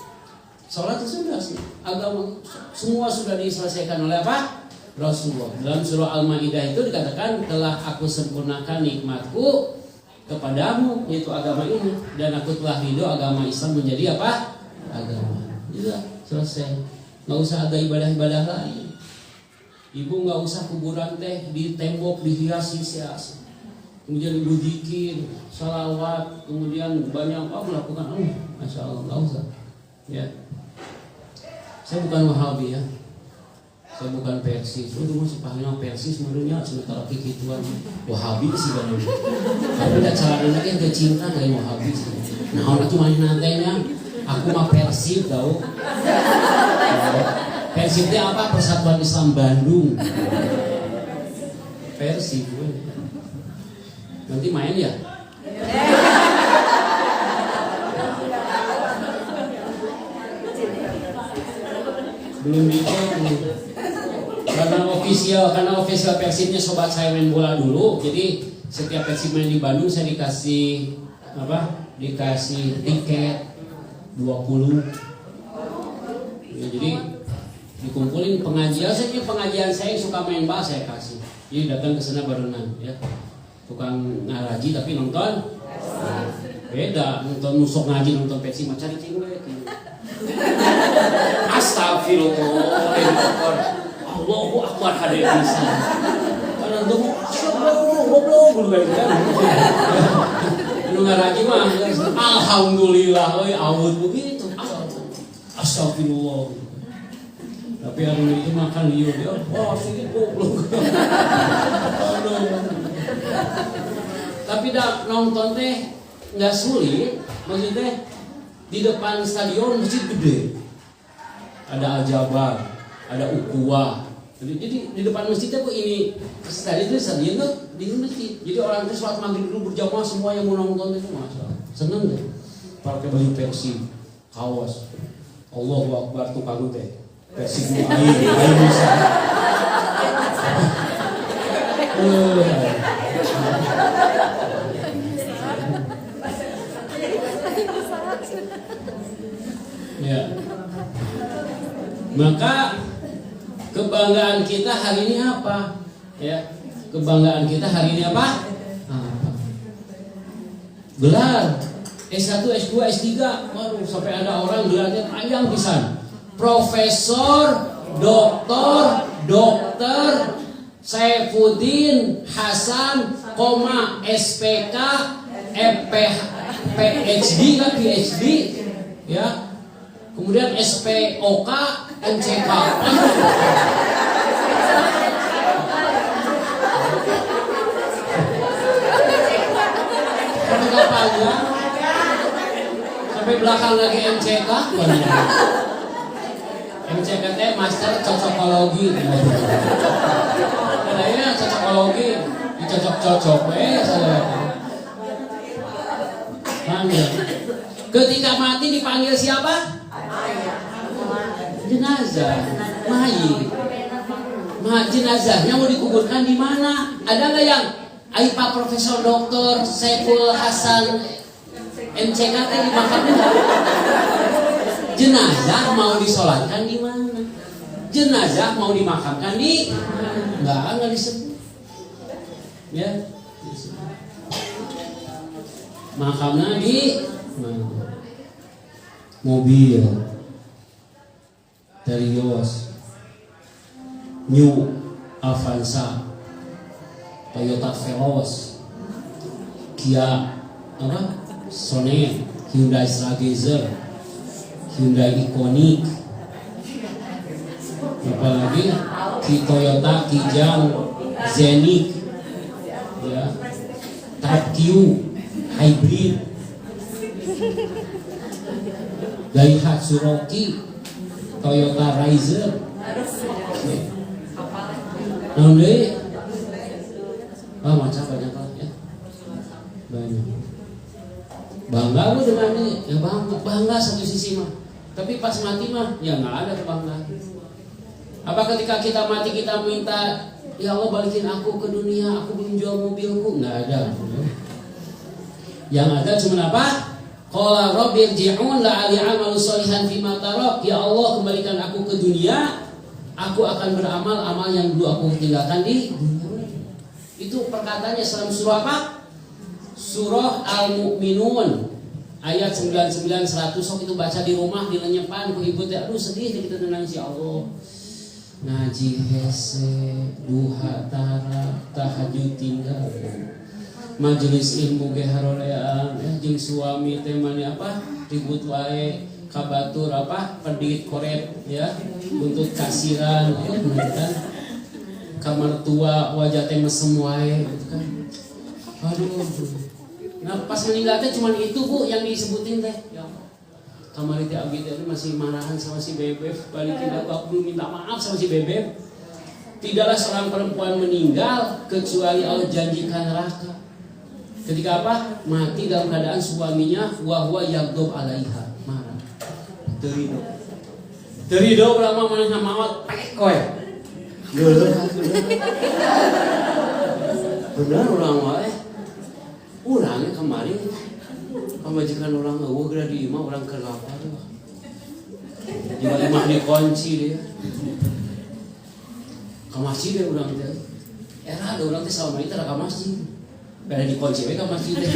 sholat itu sudah agama, semua sudah diselesaikan oleh apa? Rasulullah. Dalam surah Al-Maidah itu dikatakan telah aku sempurnakan nikmatku kepadamu, yaitu agama ini, dan aku telah ridho agama Islam menjadi apa? Agama. Sudah selesai. Nggak usah ada ibadah-ibadah lain. Ibu nggak usah kuburan di tembok dihias-hias, kemudian ibu zikir, salawat, kemudian banyak melakukan, masya Allah, nggak usah. Ya, saya bukan Wahabi ya, saya bukan Persis. Dulu masih panggil Persis, menurutnya sementara kikituan Wahabi sih kan. Tapi tidak cara lagi yang cinta dari Wahabi sih. Nah orang cuma nantainya, aku mah Persib tau. Persib itu apa? Persatuan Islam Bandung. Persib. Nanti main ya? Belum dicek. Karena official Persibnya sobat saya main bola dulu. Jadi setiap Persib main di Bandung saya dikasih apa? Dikasih tiket 20. Ya, jadi dikumpulin pengajian saya suka main bass saya kasih, jadi datang ke sana barengan ya, tukang ngaraji tapi nonton beda, nonton nusuk ngaji nonton Pepsi mah cari cewek gitu. Astagfirullah, Allahu Akbar hadir bisa karena tuh goblok gitu kan. Nu ngaraji mah alhamdulillah we awet begitu, astagfirullah. Tapi hari itu makan liur dia, wah sedikit goblok. Tapi nonton teh nggak sulit, maksudnya di depan stadion masjid gede, ada Al-Jabar, ada Ukhuwah. Jadi di depan masjidnya kok ini stadion tuh di masjid. Jadi orang itu sholat maghrib dulu berjamaah, semua yang mau nonton itu masalah, seneng deh. Pakai baju Persib, kaos, Allahu Akbar tuh kagu teh. Persib air bisa. Ya. Maka kebanggaan kita hari ini apa? Ya. Kebanggaan kita hari ini apa? Gelar S1, S2, S3. Waduh, sampai ada orang gelarnya panjang pisan. Profesor, dokter Saifuddin Hasan, SPK, PhD kan PhD, ya. Kemudian SPOK, MCK. Kenapa sampai belakang lagi MCK? MCK Master Cocokologi. Katanya cocokologi dicocok-cocok saya. Panggil. Ketika mati dipanggil siapa? Jenazah. Mayit. Jenazahnya mau dikuburkan di mana? Ada nggak yang Pak Profesor Doktor Saiful Hasan MCK dimakamkan? Jenazah mau disolatkan di mana? jenazah mau dimakamkan di enggak disebut. Ya. Makamnya di mobil Terios, New Avanza, Toyota Veloz, Kia Sonet, Hyundai Stargazer, Hyundai Ioniq, apalagi Toyota Kijang, Zenith, ya, Type Q, Hybrid, Daihatsu Rocky, Toyota Rizer, nanti, macam banyak lah ya, banyak. Bangga lu dengan ini, ya bangga satu sisi mah. Tapi pas mati mah, ya nggak ada kebanggaan. Apa ketika kita mati kita minta, ya Allah balikin aku ke dunia, aku belum jual mobilku, nggak ada. Yang ada cuma apa? Qala rabbi irji'un la'ali amalu sholihan fima tarak. Ya Allah kembalikan aku ke dunia, aku akan beramal amal yang dulu aku tinggalkan di dunia. Itu perkataannya dalam surah apa? Surah Al-Mu'minun ayat 99 100. Sok itu baca di rumah dilenyepan ku ibu teh, aduh sedih deh kita tenang si Allah. Ngaji hese, duha tara, tahajud tinggal. Majelis ilmu ge haroreaan jeung suami teh mani apa? Ribut wae kabatur apa? Pendit korep ya, untuk kasiran ya kan. Kamar tua wajah teh mesem wae gitu kan. Aduh. Nah, pas meninggal teh cuman itu Bu yang disebutin teh. Ya Allah. Kamar teh abdi teh masih marahan sama si Bebek, balikin aku belum minta maaf sama si Bebek. Tidaklah seorang perempuan meninggal kecuali Allah janjikan neraka. Ketika apa? Mati dalam keadaan suaminya wa huwa yaghdab alaiha, marah. Terido ulama manehna maot pek koe. Benar ulama urangnya kemarin pamajikan orang eueuh geura di imah urang keur lapar. Di imah dikunci dia. Ka masjid deh urang teh. Era ada urang teh salama itu ka masjid. Beda dikunci we ka masjid teh.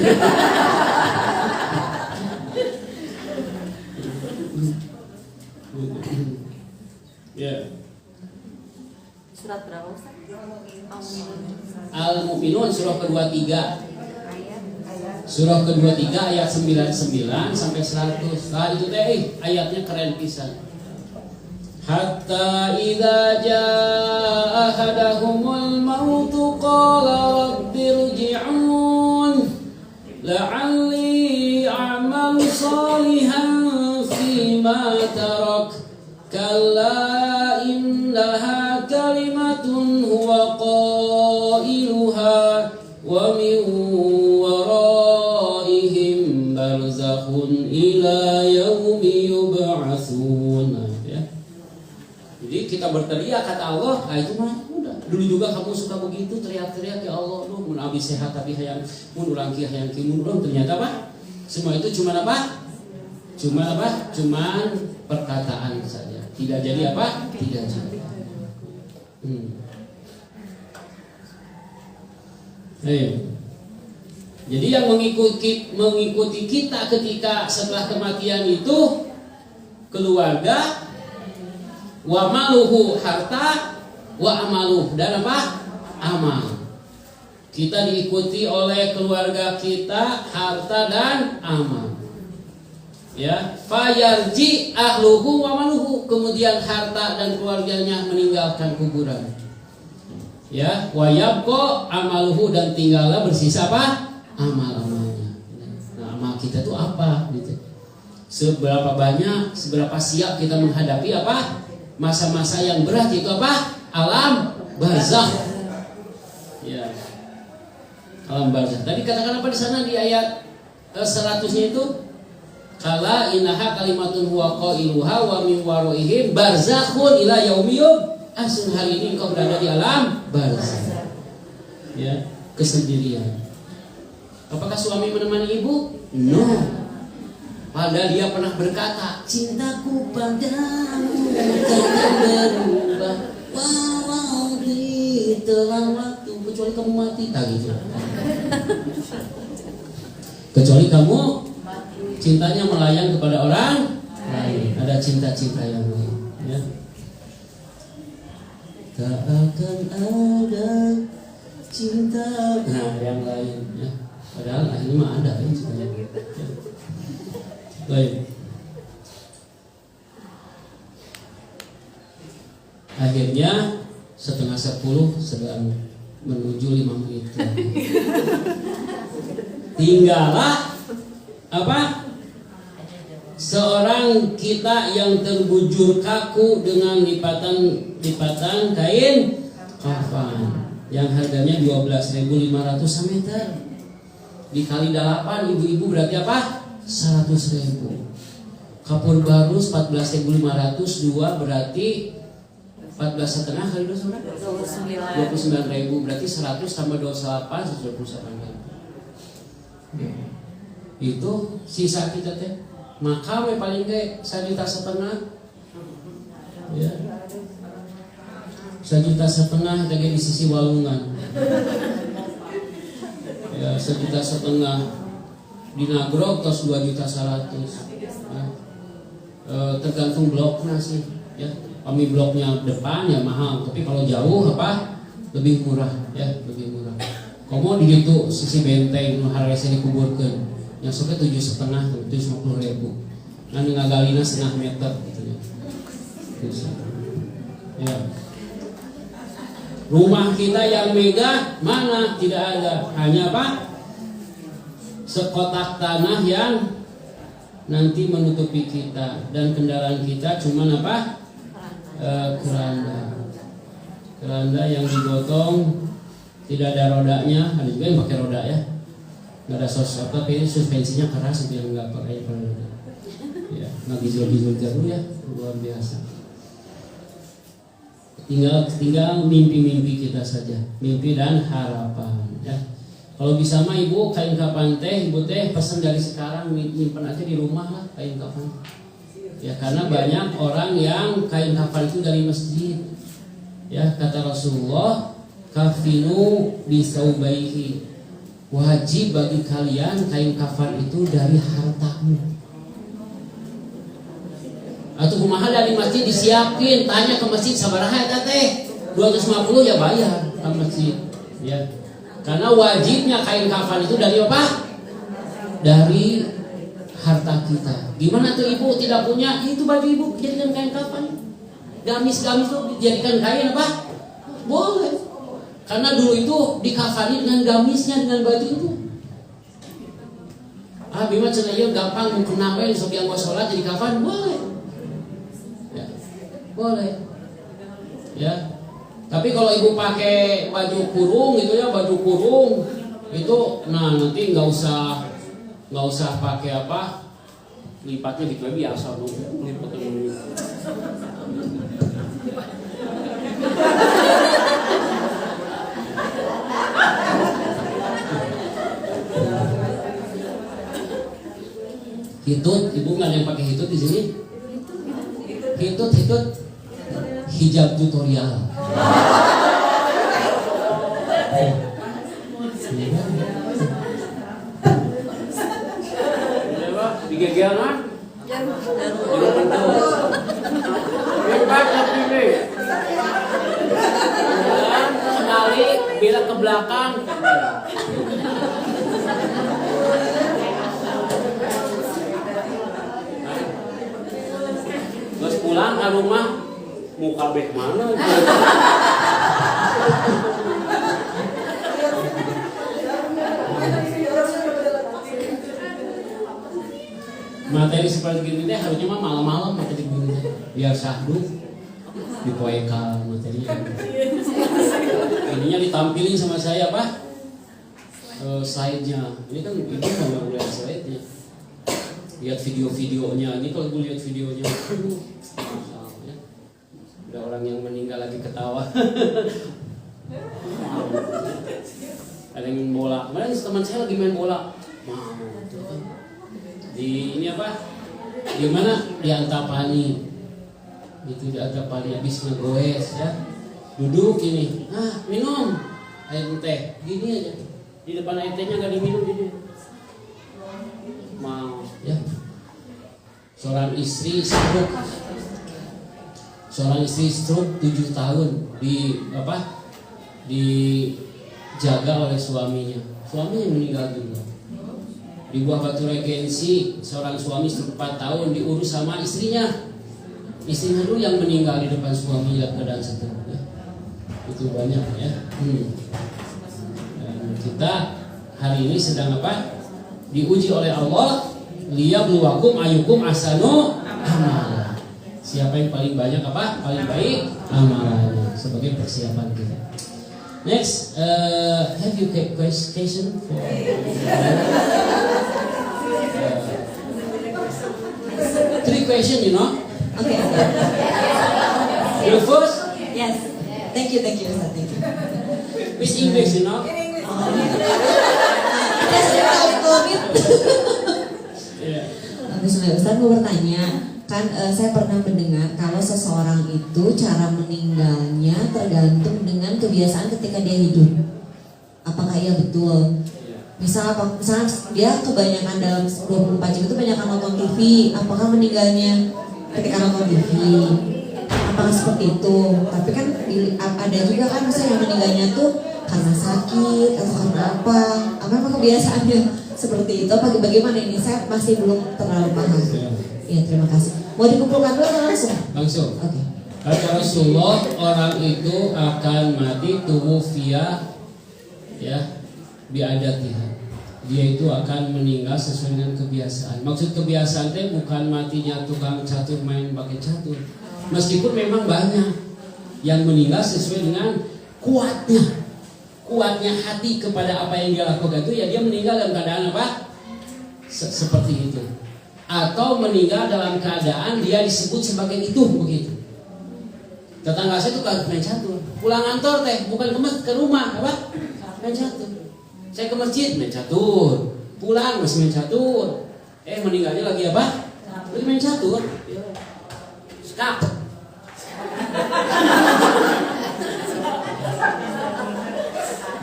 Ya. Surat berapa Ustaz? Al-Mu'minun surah ke-23. Surah ke-23 ayat 99 sampai 100. Nah itu teh ayatnya keren pisan. Hatta idza jaa ahadahumul mautu qala rabbirji'un la'alli a'malu shalihan fima tarak kalla innaha kalimatun huwa qailuha wa min waraihim barzakhun ila yaumi yub'atsun. Ya. Jadi kita berteriak kata Allah, itu mah udah. Dulu juga kamu suka begitu teriak-teriak ya Allah, lu mun abdi sehat tapi hayang mun urang kieu hayang kieu mun urang ternyata apa? Semua itu cuma apa? Cuman perkataan saja. Tidak jadi apa? Tidak jadi. Jadi yang mengikuti kita ketika setelah kematian itu keluarga, wa maluhu harta, wa amaluh dan apa? Amal. Kita diikuti oleh keluarga kita, harta dan amal. Ya, fayarji ahluhu wa maluhu, kemudian harta dan keluarganya meninggalkan kuburan. Ya, wa yabqa amaluhu dan tinggallah bersisa apa? Amal-amalnya. Nah, amal kita itu apa gitu. Seberapa banyak, seberapa siap kita menghadapi apa? Masa-masa yang berat itu apa? Alam barzakh. Ya. Alam barzakh. Tadi katakan apa di sana di ayat 100-nya itu? Kala innaha kalimatun huwa qailuha wa min waraihim barzakhun ila yaumi yub'atsun. Hari ini engkau berada di alam barzakh. Ya, kesendirian. Apakah suami menemani ibu? No. Padahal dia pernah berkata, cintaku padamu takkan berubah walau ditelan waktu, kecuali kamu mati, tak gitu. Kecuali kamu cintanya melayang kepada orang lain. Ada cinta-cinta yang lain, ya. Tak akan ada cinta yang lain, ya. Padahal akhirnya mah ada ya cintanya. Ya. Baik. Akhirnya 9:30 sedang menuju 5 menit lagi. Tinggallah apa? Seorang kita yang terbujur kaku dengan lipatan kain kafan yang harganya 12.500 meter. Dikali 8 ibu-ibu berarti apa? 100.000. Kapur baru 14.500, 2 berarti 14,5 kali 2 berapa? 29.000, berarti 100 tambah 28 128.000. Itu sisa kita teh. Maka paling kayak 1,5 juta. Ya. 1,5 juta kita di sisi walungan. Ya, 1,5 juta di Nagrog tos 2.100.000. Ya. Tergantung bloknya sih, ya. Kami bloknya depan ya mahal, tapi kalau jauh apa lebih murah, ya, lebih murah. Komo di situ sisi benteng harganya dikuburkan, yang suka 7,5, 750.000. Nah ngagalina 1/2 meter gitu ya. Ya. Rumah kita yang megah mana? Tidak ada, hanya apa? Sekotak tanah yang nanti menutupi kita, dan kendaraan kita cuman apa? Keranda yang digotong, tidak ada rodanya. Ada juga yang pakai roda ya, nggak ada tapi suspensinya keras itu yang nggak pakai roda. Ya, nggak gizul jauh ya, luar biasa. Tinggal mimpi-mimpi kita saja, mimpi dan harapan ya. Kalau bisa mah ibu kain kafan teh, ibu teh pesan dari sekarang nyimpen aja di rumah lah kain kafan. Ya karena banyak orang yang kain kafan itu dari masjid. Ya kata Rasulullah, kafinu bisaubaihi. Wajib bagi kalian kain kafan itu dari hartamu. Atau kumaha dari masjid disiapin, tanya ke masjid sabaraha eta teh? 250 ya bayar ke masjid. Ya. Karena wajibnya kain kafan itu dari apa? Dari harta kita. Gimana tuh ibu tidak punya? Itu baju ibu jadikan kain kafan. Gamis itu dijadikan kain apa? Boleh. Karena dulu itu dikafani dengan gamisnya, dengan baju itu. Bima cenayeu gampang mukena we sok yang sholat jadi kafan boleh. Ya. Boleh. Ya. Tapi kalau ibu pakai baju kurung gitu ya, baju kurung itu, nah nanti nggak usah pakai apa, lipatnya gitu biasa dulu, lipat dulu. Hitut, ibu nggak ada yang pakai hitut di sini? Hitut, hijab tutorial. Digegian kan? Hebat tapi ini. Sekali bila ke belakang. Terus pulang ke rumah muka beh mana? Materi seperti ini harusnya mah malam-malam materi gini biar syahdu dipoekan materinya. Ininya ditampilin sama saya Pak, slide-nya. Ini kan ibu nggak lihat slide-nya, lihat video-videonya. Ini kalau gue lihat videonya, ya. Ada orang yang meninggal lagi ketawa. Ada yang main bola. Kemarin teman saya lagi main bola. Di ini apa? Di mana? Di Antapani. Itu di Antapani habis ngegoes ya. Duduk ini. Minum air teh. Gini aja. Di depan air tehnya enggak diminum gini. Mau ya. Seorang istri stroke. 7 tahun dijaga oleh suaminya. Suaminya meninggal juga. Di Buah Batu Regensi, seorang suami 4 tahun diurus sama istrinya. Istrinya dulu yang meninggal di depan suami yang keadaan stroke. Ya. Itu banyak ya. Dan kita hari ini sedang apa? Diuji oleh Allah. Liyabluwakum ayyukum ahsanu amala. Siapa yang paling banyak apa? Paling baik amalannya sebagai persiapan kita. Next, have you question for? Three question, you know. Okay. You first, Yes. Thank you Ustaz. Thank you. with English, you know. Yes, Yeah. Bismillah, Ustaz mau bertanya, kan saya pernah mendengar kalau seseorang itu cara meninggalnya tergantung dengan kebiasaan ketika dia hidup. Apakah iya betul? Misal dia kebanyakan dalam 24 jam itu banyak nonton TV, apakah meninggalnya ketika nonton TV? Apakah seperti itu? Tapi kan ada juga kan misalnya yang meninggalnya tuh karena sakit atau karena apa? Apa kebiasaannya seperti itu? Bagaimana ini? Saya masih belum terlalu paham. Iya, terima kasih. Mau dikumpulkan dulu langsung? Langsung. Oke. Kata Rasulullah, orang itu akan mati tubuh via ya biadatiha. Dia itu akan meninggal sesuai dengan kebiasaan. Maksud kebiasaan itu bukan matinya tukang catur main pakai catur. Meskipun memang banyak yang meninggal sesuai dengan kuatnya hati kepada apa yang dia lakukan itu, ya dia meninggal dalam keadaan apa? Seperti itu. Atau meninggal dalam keadaan dia disebut sebagai itu begitu. Tetangga saya itu kan main catur. Pulang kantor teh bukan ke rumah apa? Main catur. Saya ke masjid main catur. Pulang masih main catur. Meninggalnya lagi apa? Lagi main catur. Skap.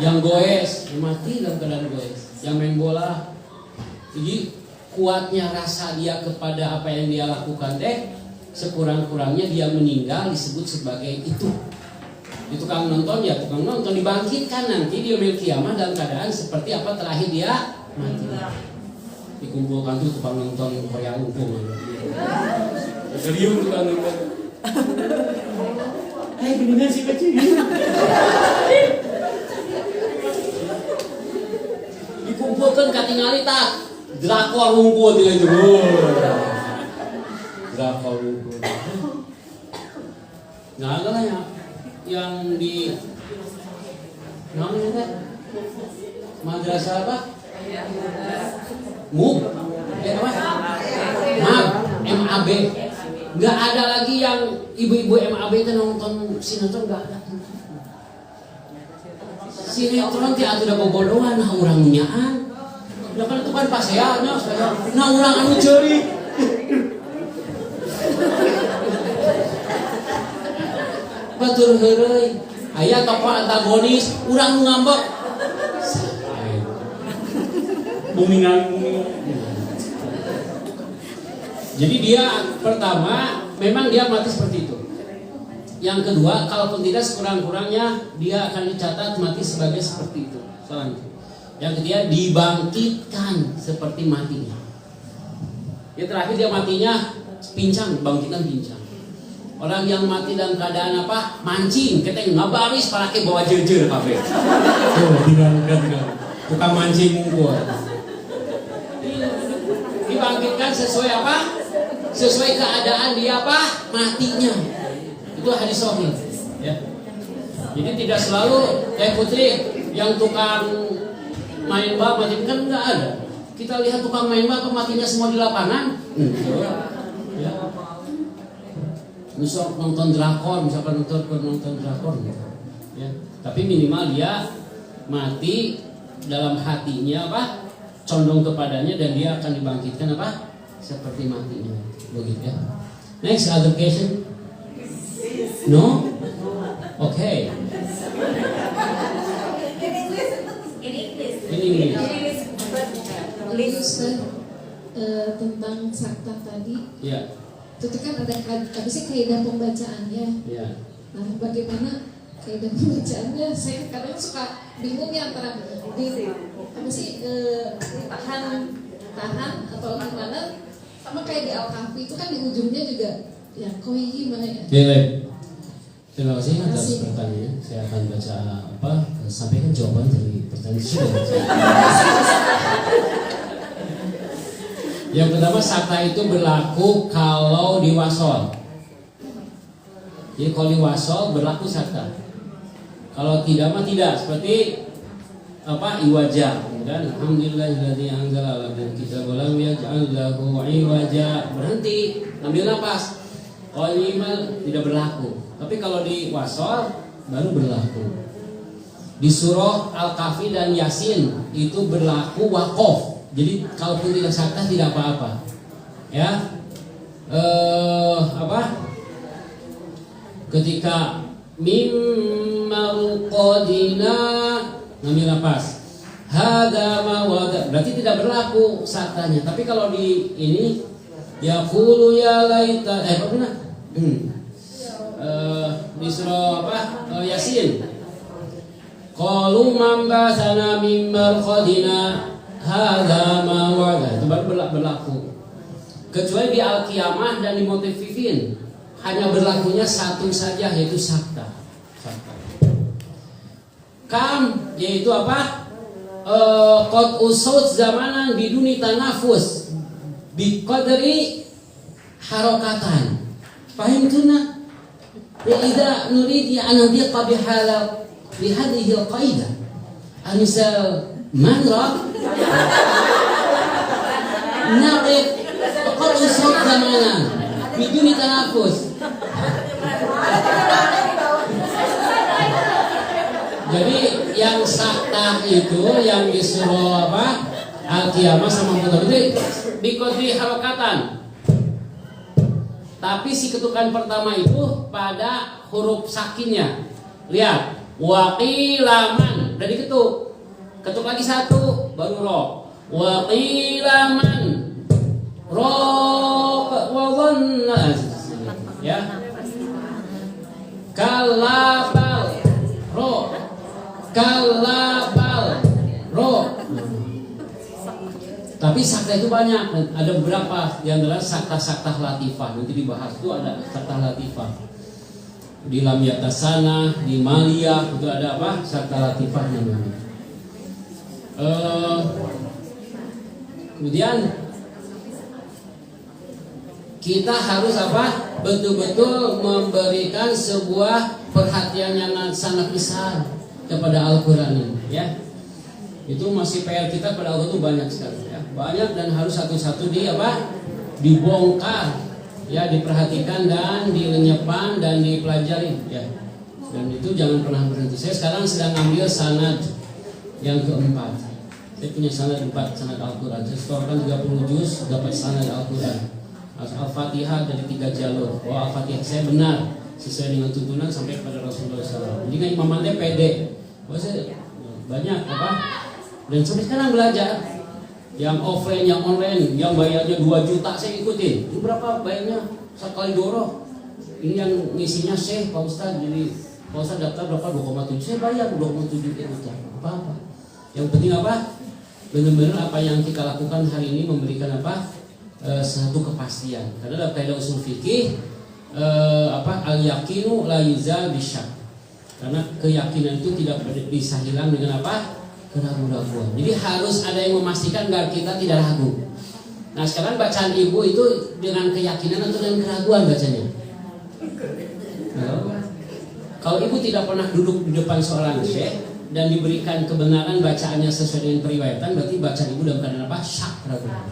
Yang goes mati dalam keadaan goes. Yang main bola. Jadi kuatnya rasa dia kepada apa yang dia lakukan sekurang-kurangnya dia meninggal disebut sebagai itu. Di tukang nonton ya tukang nonton dibangkitkan nanti dia yaumil kiamah dalam keadaan seperti apa terakhir dia mati. Dikumpulkan tuh tukang nonton koyak umpung. Serius tukang nonton. Bener sih kecil. Dikumpulkan katingali tak. Drakor ngumpul dia itu. Drakor ngumpul. Nah, ada lah yang di namanya kan madrasah apa? MAB. Nggak ada lagi yang ibu-ibu MAB itu nonton sinetron, nggak ada. Sinetron ti atuh da bobodohan nah urangnya udah kan itu kan paseanya nah urang anu ceuri. Batur heureuy aya tokoh antagonis urang nu ngambek bumingan. Jadi dia pertama memang dia mati seperti itu. Yang kedua, kalaupun tidak sekurang-kurangnya dia akan dicatat mati sebagai seperti itu. Selanjutnya. Yang ketiga dibangkitkan seperti matinya. Yang terakhir dia matinya pincang, bangkitan pincang. Orang yang mati dalam keadaan apa? Mancing, keteng ngabaris parake bawa jejer kabeh. Tuh, diangkat. Tukang mancing ngumpul. Dibangkitkan sesuai apa? Sesuai keadaan dia apa? Matinya. Itu hadis sahih. Ya. Jadi tidak selalu putri yang tukang main bal mati kan enggak ada. Kita lihat tukang main bal matinya semua di lapangan. Ya. Misal nonton drakor, misalkan nonton drakor gitu. Ya. Tapi minimal dia mati dalam hatinya apa? condong kepadanya dan dia akan dibangkitkan apa? Seperti matinya. Begitu ya. Next, other question? No? Okay. In English. Lalu Ustaz, tentang sakta tadi, Ya. itu kan ada habisnya kaidah pembacaannya. Ya. Nah, bagaimana kaidah pembacaannya? Saya kadang suka bingung ya antara tahan atau gimana, sama kayak di Al-Kahfi itu kan di ujungnya juga ya koi gimana ya? Baik. Terima kasih atas pertanyaan. Saya akan baca sampaikan jawaban dari pertanyaan sudah. Yang pertama, sakta itu berlaku kalau di wasol. Jadi kalau di wasol berlaku sakta. Kalau tidak mah tidak. Seperti iwaja. Dan alhamdulillahilladzi anzala ala kita walam yaj'al lahu iwaja. Berhenti, ambil napas. Kalau iman tidak berlaku. Tapi kalau di wasol baru berlaku. Di surah Al-Kahfi dan Yasin itu berlaku waqaf. Jadi kalaupun tidak sakta tidak apa-apa. Ya. Ketika mimmarqadina ngambil napas. Hada mawada berarti tidak berlaku saktanya. Tapi kalau di ini yaqulu ya laita di surah Yasin. Qalu man ba'athana min marqadina hadza ma wa'ada. Itu baru berlaku. Kecuali di Al-Qiyamah dan di Mutaffifin hanya berlakunya satu saja, yaitu sakta. Kam yaitu qad usut zamanan biduni tanafus bi qadri harakatan. Fahimtuna? Ya idza nurid an nadiqa bihala bihadhihi al-qaidah. Misal manra naqib qad usut zamanan biduni tanafus. Jadi yang sakta itu yang disuruh Al-Qiyamah sama Mutaffifin biqadri harakatan. Tapi si ketukan pertama itu pada huruf sakinnya. Lihat, waqilaman dari ketuk. Ketuk lagi satu baru ro. Waqilaman ro wa dhanna. Ya. Kalabal ro. Kalabal ro. Tapi sakta itu banyak, ada beberapa di antara sakta-sakta latifah. Nanti dibahas itu ada sakta latifah. Di lam yatasana, di maliyah itu ada sakta latifah namanya. Kemudian kita harus betul-betul memberikan sebuah perhatian yang sangat besar kepada Al-Quran ini, ya. Itu masih PR kita pada Allah itu banyak sekali, ya. Banyak dan harus satu-satu dibongkar, ya, diperhatikan dan dilenyapkan dan dipelajari, ya. Dan itu jangan pernah berhenti. Saya sekarang sedang ambil sanad yang keempat. Saya punya sanad 4, sanad Al-Quran. Saya setorkan 30 juz, dapat sanad Al-Quran. Al-Fatihah dari 3 jalur. Al-Fatihah saya benar sesuai dengan tuntunan sampai kepada Rasulullah SAW. Jadi kan imamannya pede. Saya banyak dan sampai sekarang belajar. Yang offline, yang online, yang bayarnya 2 juta saya ikutin. Ini berapa bayarnya? Sekali doro. Ini yang ngisinya Syekh Pak Ustaz. Jadi Pak Ustaz daftar berapa? 2,7. Saya bayar 2,7 juta. Apa-apa. Yang penting benar-benar apa yang kita lakukan hari ini memberikan satu kepastian. Karena dalam kaidah usul fikih al-yaqinu la yuzal bisyak. Karena keyakinan itu tidak bisa hilang dengan keraguan-raguan. Jadi harus ada yang memastikan agar kita tidak ragu. Nah sekarang bacaan ibu itu dengan keyakinan atau dengan keraguan bacanya? Kalau ibu tidak pernah duduk di depan seorang syekh dan diberikan kebenaran bacaannya sesuai dengan periwayatan, berarti bacaan ibu dalam keadaan syak keraguan.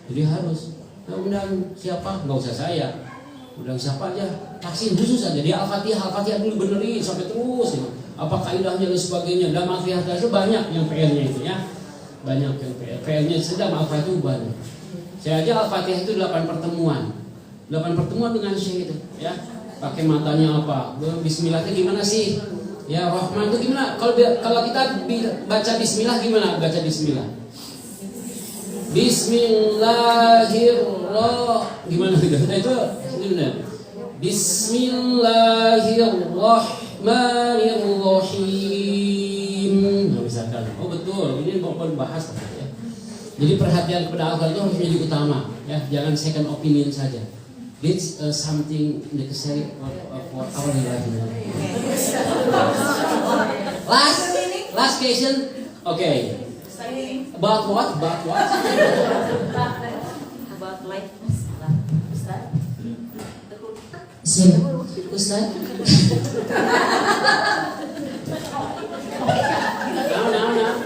Jadi harus. Undang siapa? Nggak usah saya. Undang siapa aja? Vaksin khusus aja. Dia Al-Fatihah dulu benerin sampai terus. Ya. Apa kaidahnya dan sebagainya. Dalam Al-Fatihah itu banyak yang PR-nya itu, ya. banyak yang PL-nya sedang, Al-Fatihah itu banyak. Saya aja Al-Fatihah itu 8 pertemuan. 8 pertemuan dengan Syekh itu, ya. Pakai matanya apa? Bismillahnya gimana sih? Ya, Rahman itu gimana? Kalau kita baca bismillah gimana? Baca bismillah. Bismillahirrahmanirrahim. Gimana itu? Itu benar. Bismillahirrahmanirrahim. Nah, misalkan, oh betul, ini mau bahas ya. Jadi perhatian kepada Al-Quran itu harus menjadi utama, ya. Jangan second opinion saja. It's something necessary for our life. Last question. Okay. About what? About life. Ustaz. Ustaz. Nah.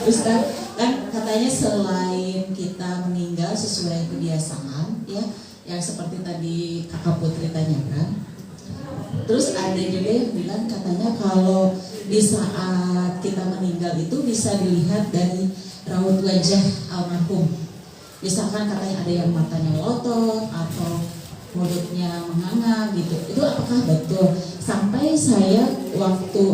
Ustaz, kan katanya selain kita meninggal sesuai kebiasaan, ya, yang seperti tadi Kakak Putri tanyakan. Terus ada juga yang bilang katanya kalau di saat kita meninggal itu bisa dilihat dari raut wajah almarhum. Misalkan katanya ada yang matanya lotot atau mulutnya menganga gitu. Itu apakah betul? Sampai saya waktu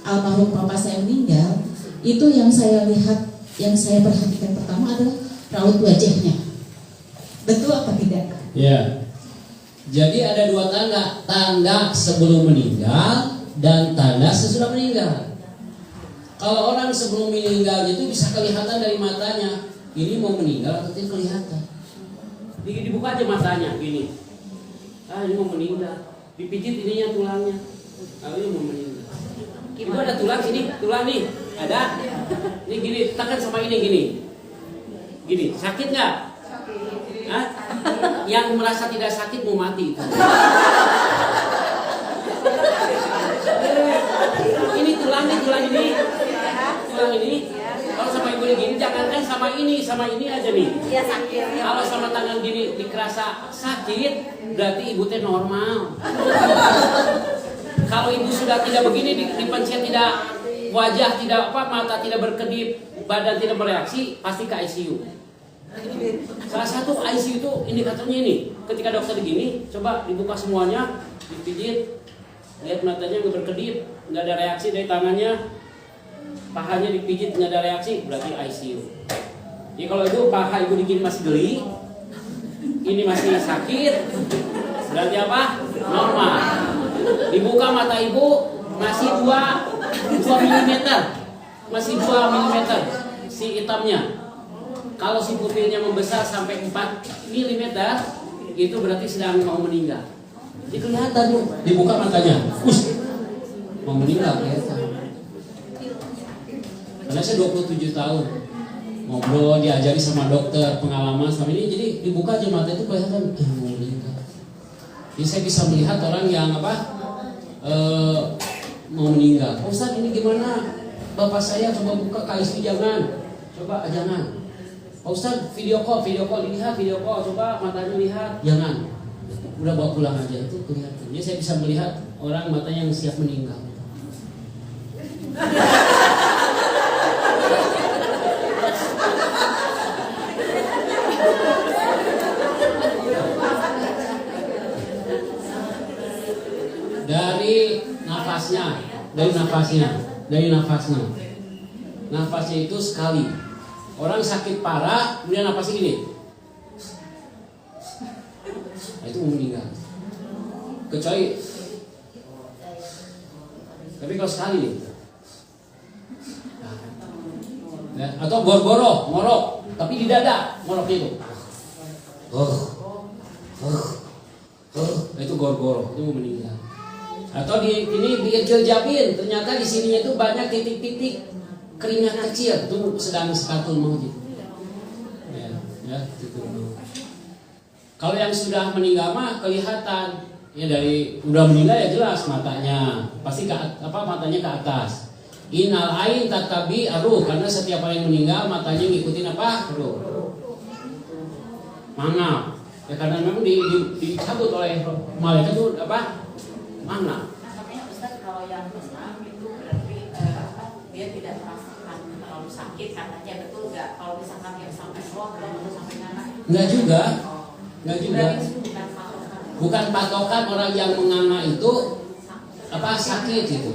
almarhum papa saya meninggal, itu yang saya lihat, yang saya perhatikan pertama adalah raut wajahnya. Betul apa tidak? Ya. Jadi ada 2 tanda, tanda sebelum meninggal dan tanda sesudah meninggal. Kalau orang sebelum meninggal itu bisa kelihatan dari matanya, ini mau meninggal atau tidak kelihatan. Dibuka aja matanya, gini. Ini mau meninggal. Dipijit ininya tulangnya. Ini mau meninggal. Itu ada tulang sini, tulang nih, ada. Ini gini, tekan sama ini gini. Gini, sakit nggak? Hah? Yang merasa tidak sakit mau mati. Ini tulang ini. Tulang ini. Kalau sama ibu gini, jangankan sama ini aja nih. Iya sakit. Kalau sama tangan gini dikerasa sakit, berarti ibu teh normal. Kalau ibu sudah tidak begini, dipencet tidak, wajah tidak mata tidak berkedip, badan tidak bereaksi, pasti ke ICU. Salah satu ICU itu indikatornya ini. Ketika dokter begini, coba dibuka semuanya, dipijit, lihat matanya nggak berkedip, nggak ada reaksi dari tangannya, pahanya dipijit nggak ada reaksi, berarti ICU. Jadi kalau itu paha ibu digini masih geli, ini masih sakit, berarti apa? Normal. Dibuka mata ibu masih 2 mm, masih 2 mm si hitamnya. Kalau si pupilnya membesar sampai 4 mm, itu berarti sedang mau meninggal. Jadi kelihatan tuh, dibuka matanya, mau meninggal kelihatan. Karena saya 27 tahun ngobrol, diajari sama dokter, pengalaman sama ini, jadi dibuka aja mata itu kelihatan mau meninggal. Jadi saya bisa melihat orang yang mau meninggal. Ustaz ini gimana? Bapak saya coba buka KSU jangan. Ustaz video call dilihat, coba matanya lihat, jangan. Udah bawa pulang aja, itu kelihatan. Jadi saya bisa melihat orang matanya yang siap meninggal. Dari nafasnya. Nafasnya itu sekali. Orang sakit parah, kemudian nafasnya gini. Nah, itu mau meninggal. Kecuali, tapi kalau sekali nih. Nah, atau ngorok, tapi di dada, ngoroknya itu. Itu gor-goro, itu mau meninggal. Atau ini diiljabin, ternyata di sininya itu banyak titik-titik keringat kecil, itu sedang sekatul maut. Ya, itu. Kalau yang sudah meninggal mah kelihatan, ya dari udah meninggal ya jelas matanya, pasti matanya ke atas. Innal ain tatabi aruh, karena setiap orang yang meninggal matanya ngikutin apa? Ruh. Mangap. Ya karena memang dicabut oleh malaikat itu apa? Mana? Tapi Ustaz kalau yang Islam itu berarti dia tidak merasakan terlalu sakit katanya, betul nggak? Kalau misalkan yang sampai shock atau sampai nganga? Enggak juga. Enggak juga. Berarti itu bukan patokan. Bukan patokan orang yang menganga itu apa sakit itu.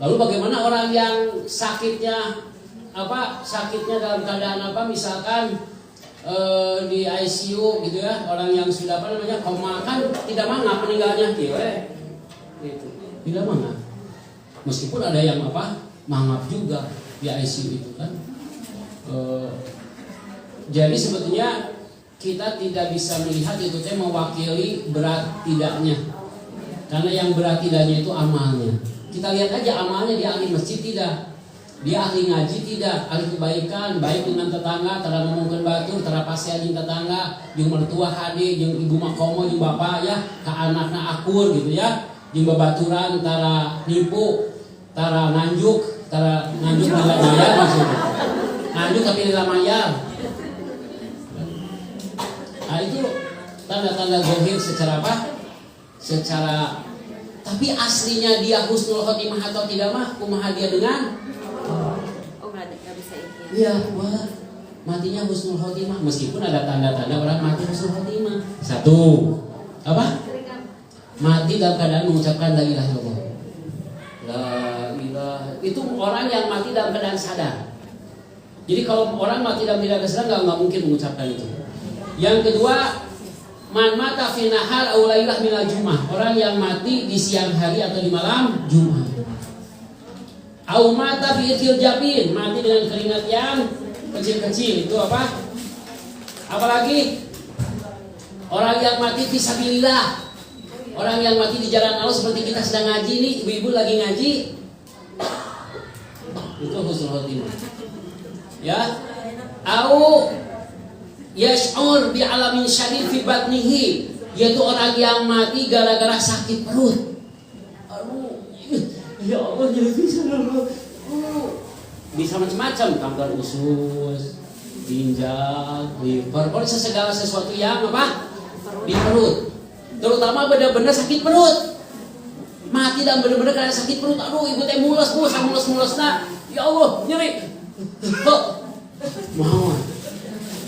Lalu bagaimana orang yang sakitnya dalam keadaan apa, misalkan di ICU gitu ya, orang yang sudah apa namanya koma, kan tidak mangap meninggalnya gitu. Tidak mangap. Meskipun ada yang apa mangap juga di ICU itu kan. Jadi sebetulnya kita tidak bisa melihat itu teh mewakili berat tidaknya. Karena yang berat tidaknya itu amalnya. Kita lihat aja amalnya, dia ahli masjid tidak, dia ahli ngaji tidak, ahli kebaikan, baik dengan tetangga, tara ngomongkeun batur, tara pasea jeung tetangga, jeung mertua hade, jeung ibu makomo, jeung bapak ya, ka anakna akur gitu ya, jeung babaturan tara nipu, tara nganjuk nilai mayar maksudnya. Nganjuk tapi nilai mayar. Nah itu tanda-tanda zahir secara apa? Secara, tapi aslinya dia husnul khotimah atau tidak mah kumaha dia dengan? Oh nggak bisa itu. Iya, wah matinya husnul khotimah, meskipun ada tanda-tanda orang mati husnul khotimah. Satu, apa? Mati dalam keadaan mengucapkan la ilaha illallah. La ilaha, itu orang yang mati dalam keadaan sadar. Jadi kalau orang mati dalam keadaan sadar nggak mungkin mengucapkan itu. Yang kedua, man mata fi nahar aw lailah minal jum'ah, orang yang mati di siang hari atau di malam Jumat. Au mata fi itil jabin, mati dengan keringat yang kecil-kecil, itu apa? Apalagi orang yang mati fisabilillah, orang yang mati di jalan Allah seperti kita sedang ngaji nih, ibu-ibu lagi ngaji, itu husnul khotimah. Ya, au yash'ur bi alamin syadid fi batnihi, yaitu orang yang mati gara-gara sakit perut. Aduh, ya Allah, jadi bisa macam-macam, kanker usus, ginjal, liver, pokoknya segala sesuatu yang apa di perut, terutama benar-benar sakit perut, mati dan benar-benar karena sakit perut. Aduh, ibu teh mules nah, ya Allah nyeri, mau.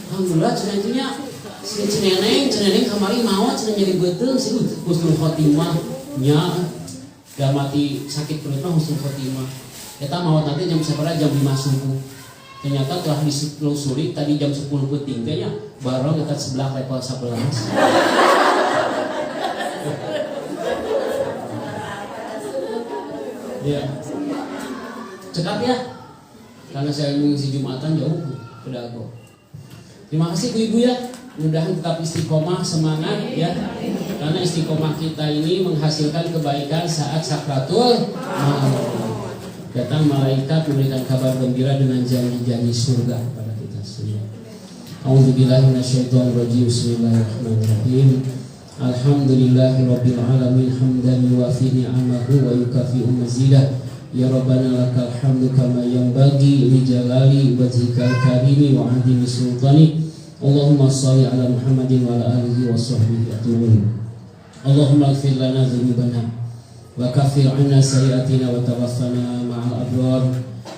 Alhamdulillah cenah ceneneng kamari mawa cenah nyeri beuteung sih husnul khotimah nya, da mati sakit perut mah husnul khotimah. Eta mawa nanti jam sabaraha, jam 5 subuh. Ternyata telah ditelusuri tadi jam 10 peuting teh nya bareng dekat sebelah level 11. Ya. Cekat ya. Karena saya mengisi Jumatan jauh ke Dago. Terima kasih ibu-ibu ya, mudah-mudahan tetap istiqomah, semangat ya, karena istiqomah kita ini menghasilkan kebaikan saat sakratul maut. Datang malaikat memberikan kabar gembira dengan janji-janji surga pada kita semua. A'udzubillahi minasyaitonir rajim. Bismillahirrahmanirrahim. Alhamdulillahirabbil alamin hamdan yuwafi ni'amahu wa yukafi'u mazidah. Ya Rabbana lakal hamdu kama yanbaghi li jalali wajhikal karimi wa 'azimi sultani. Allahumma shalli ala Muhammadin wa ala alihi wa sahbihi ajma'in. Allahumma ighfir lana dzunubana wa kaffir 'anna sayyi'atina wa tawaffana ma'al abrar.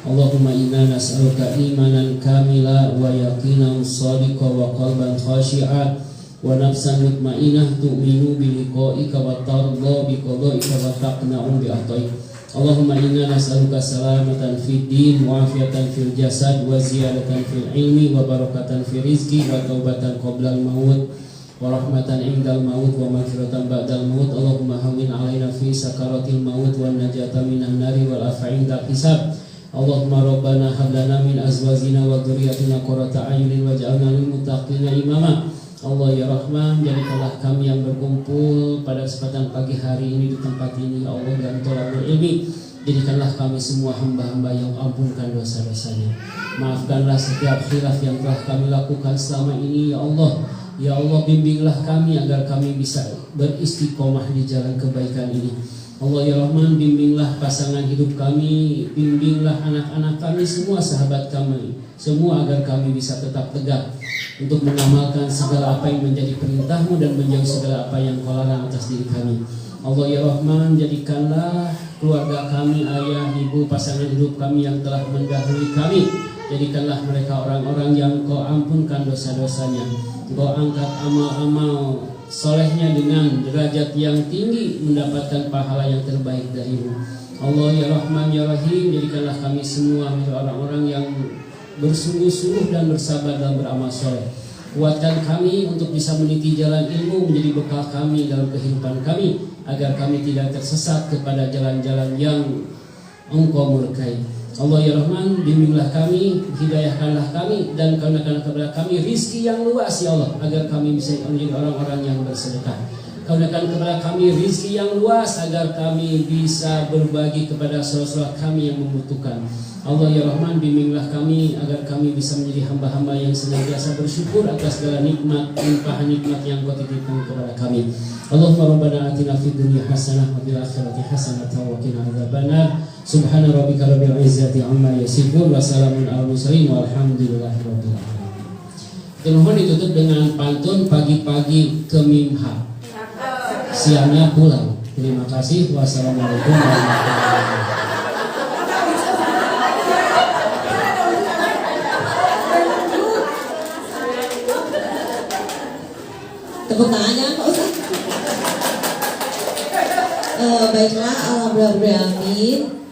Allahumma inna nas'aluka imanan kamila wa yaqinan shadiqan wa qalban khashi'a wa nafsan mutmainah tu'minu bi liqa'ika wa tarda bi qada'ika wa taqna'u bi ata'ika. Allahumma inna nas'aluka salamatan fid din wa afiatan fil jasad wa ziyadatan fil ilmi wa barakatan fil rizqi wa taubatan qabla al maut wa rahmatan indal maut wa maghfiratan ba'dal maut. Allahumma hawwin 'alaina fi sakaratil maut wa najata minan nari wal afa indal hisab. Allahumma rabbana hab lana min azwajina wa dhurriyyatina qurrata a'yunin waj'alna lil muttaqina imama. Allah ya Rahman, jadikanlah kami yang berkumpul pada kesempatan pagi hari ini di tempat ini, ya Allah, dan tolabul ilmi. Jadikanlah kami semua hamba-hamba yang ampunkan dosa-dosanya. Maafkanlah setiap khilaf yang telah kami lakukan selama ini, ya Allah. Ya Allah, bimbinglah kami agar kami bisa beristiqomah di jalan kebaikan ini. Allah ya Rahman, bimbinglah pasangan hidup kami, bimbinglah anak-anak kami, semua sahabat kami, semua agar kami bisa tetap tegak untuk mengamalkan segala apa yang menjadi perintahmu dan menjauhi segala apa yang kau larang atas diri kami. Allah ya Rahman, jadikanlah keluarga kami, ayah, ibu, pasangan hidup kami yang telah mendahului kami. Jadikanlah mereka orang-orang yang Kau ampunkan dosa-dosanya. Kau angkat amal-amal solehnya dengan derajat yang tinggi, mendapatkan pahala yang terbaik darimu. Allah ya Rahman ya Rahim, jadikanlah kami semua menjadi orang-orang yang bersungguh-sungguh dan bersabar dalam beramal soleh. Kuatkan kami untuk bisa meniti jalan ilmu menjadi bekal kami dalam kehidupan kami, agar kami tidak tersesat kepada jalan-jalan yang Engkau murkai. Allah ya Rahman, bimbinglah kami, hidayahkanlah kami, dan karuniakanlah kepada kami rizki yang luas ya Allah, agar kami bisa menjadi orang-orang yang bersedekah. Karuniakan kepada kami rizki yang luas, agar kami bisa berbagi kepada saudara-saudara kami yang membutuhkan. Allah ya Rahman, bimbinglah kami agar kami bisa menjadi hamba-hamba yang senantiasa bersyukur atas segala nikmat, limpahan nikmat yang Kau titipkan kepada kami. Allahumma rabbana atina fid dunya hasanah wa fil akhirati hasanah wa qina adzabannar. Subhana rabbika rabbil izzati amma yasifun wa salamun alal mursalin walhamdulillahi rabbil alamin. Mohon ditutup dengan pantun pagi-pagi ke Mimha, siangnya pulang. Terima kasih. Wassalamualaikum warahmatullahi wabarakatuh. Tepuk tangannya Pak Ustaz. Baiklah, alhamdulillah,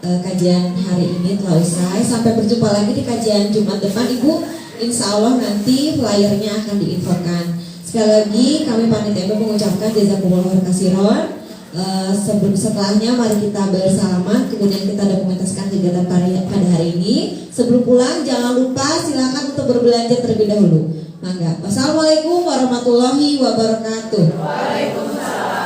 kajian hari ini telah usai. Sampai berjumpa lagi di kajian Jumat depan, Ibu. Insya Allah nanti flyernya akan diinfokan. Sekali lagi kami panitia mengucapkan jazakumullah khairan. Setelahnya mari kita bersalaman, kemudian kita dokumentasikan kegiatan pada hari ini. Sebelum pulang jangan lupa silakan untuk berbelanja terlebih dahulu. Mangga. Wassalamualaikum warahmatullahi wabarakatuh. Waalaikumsalam.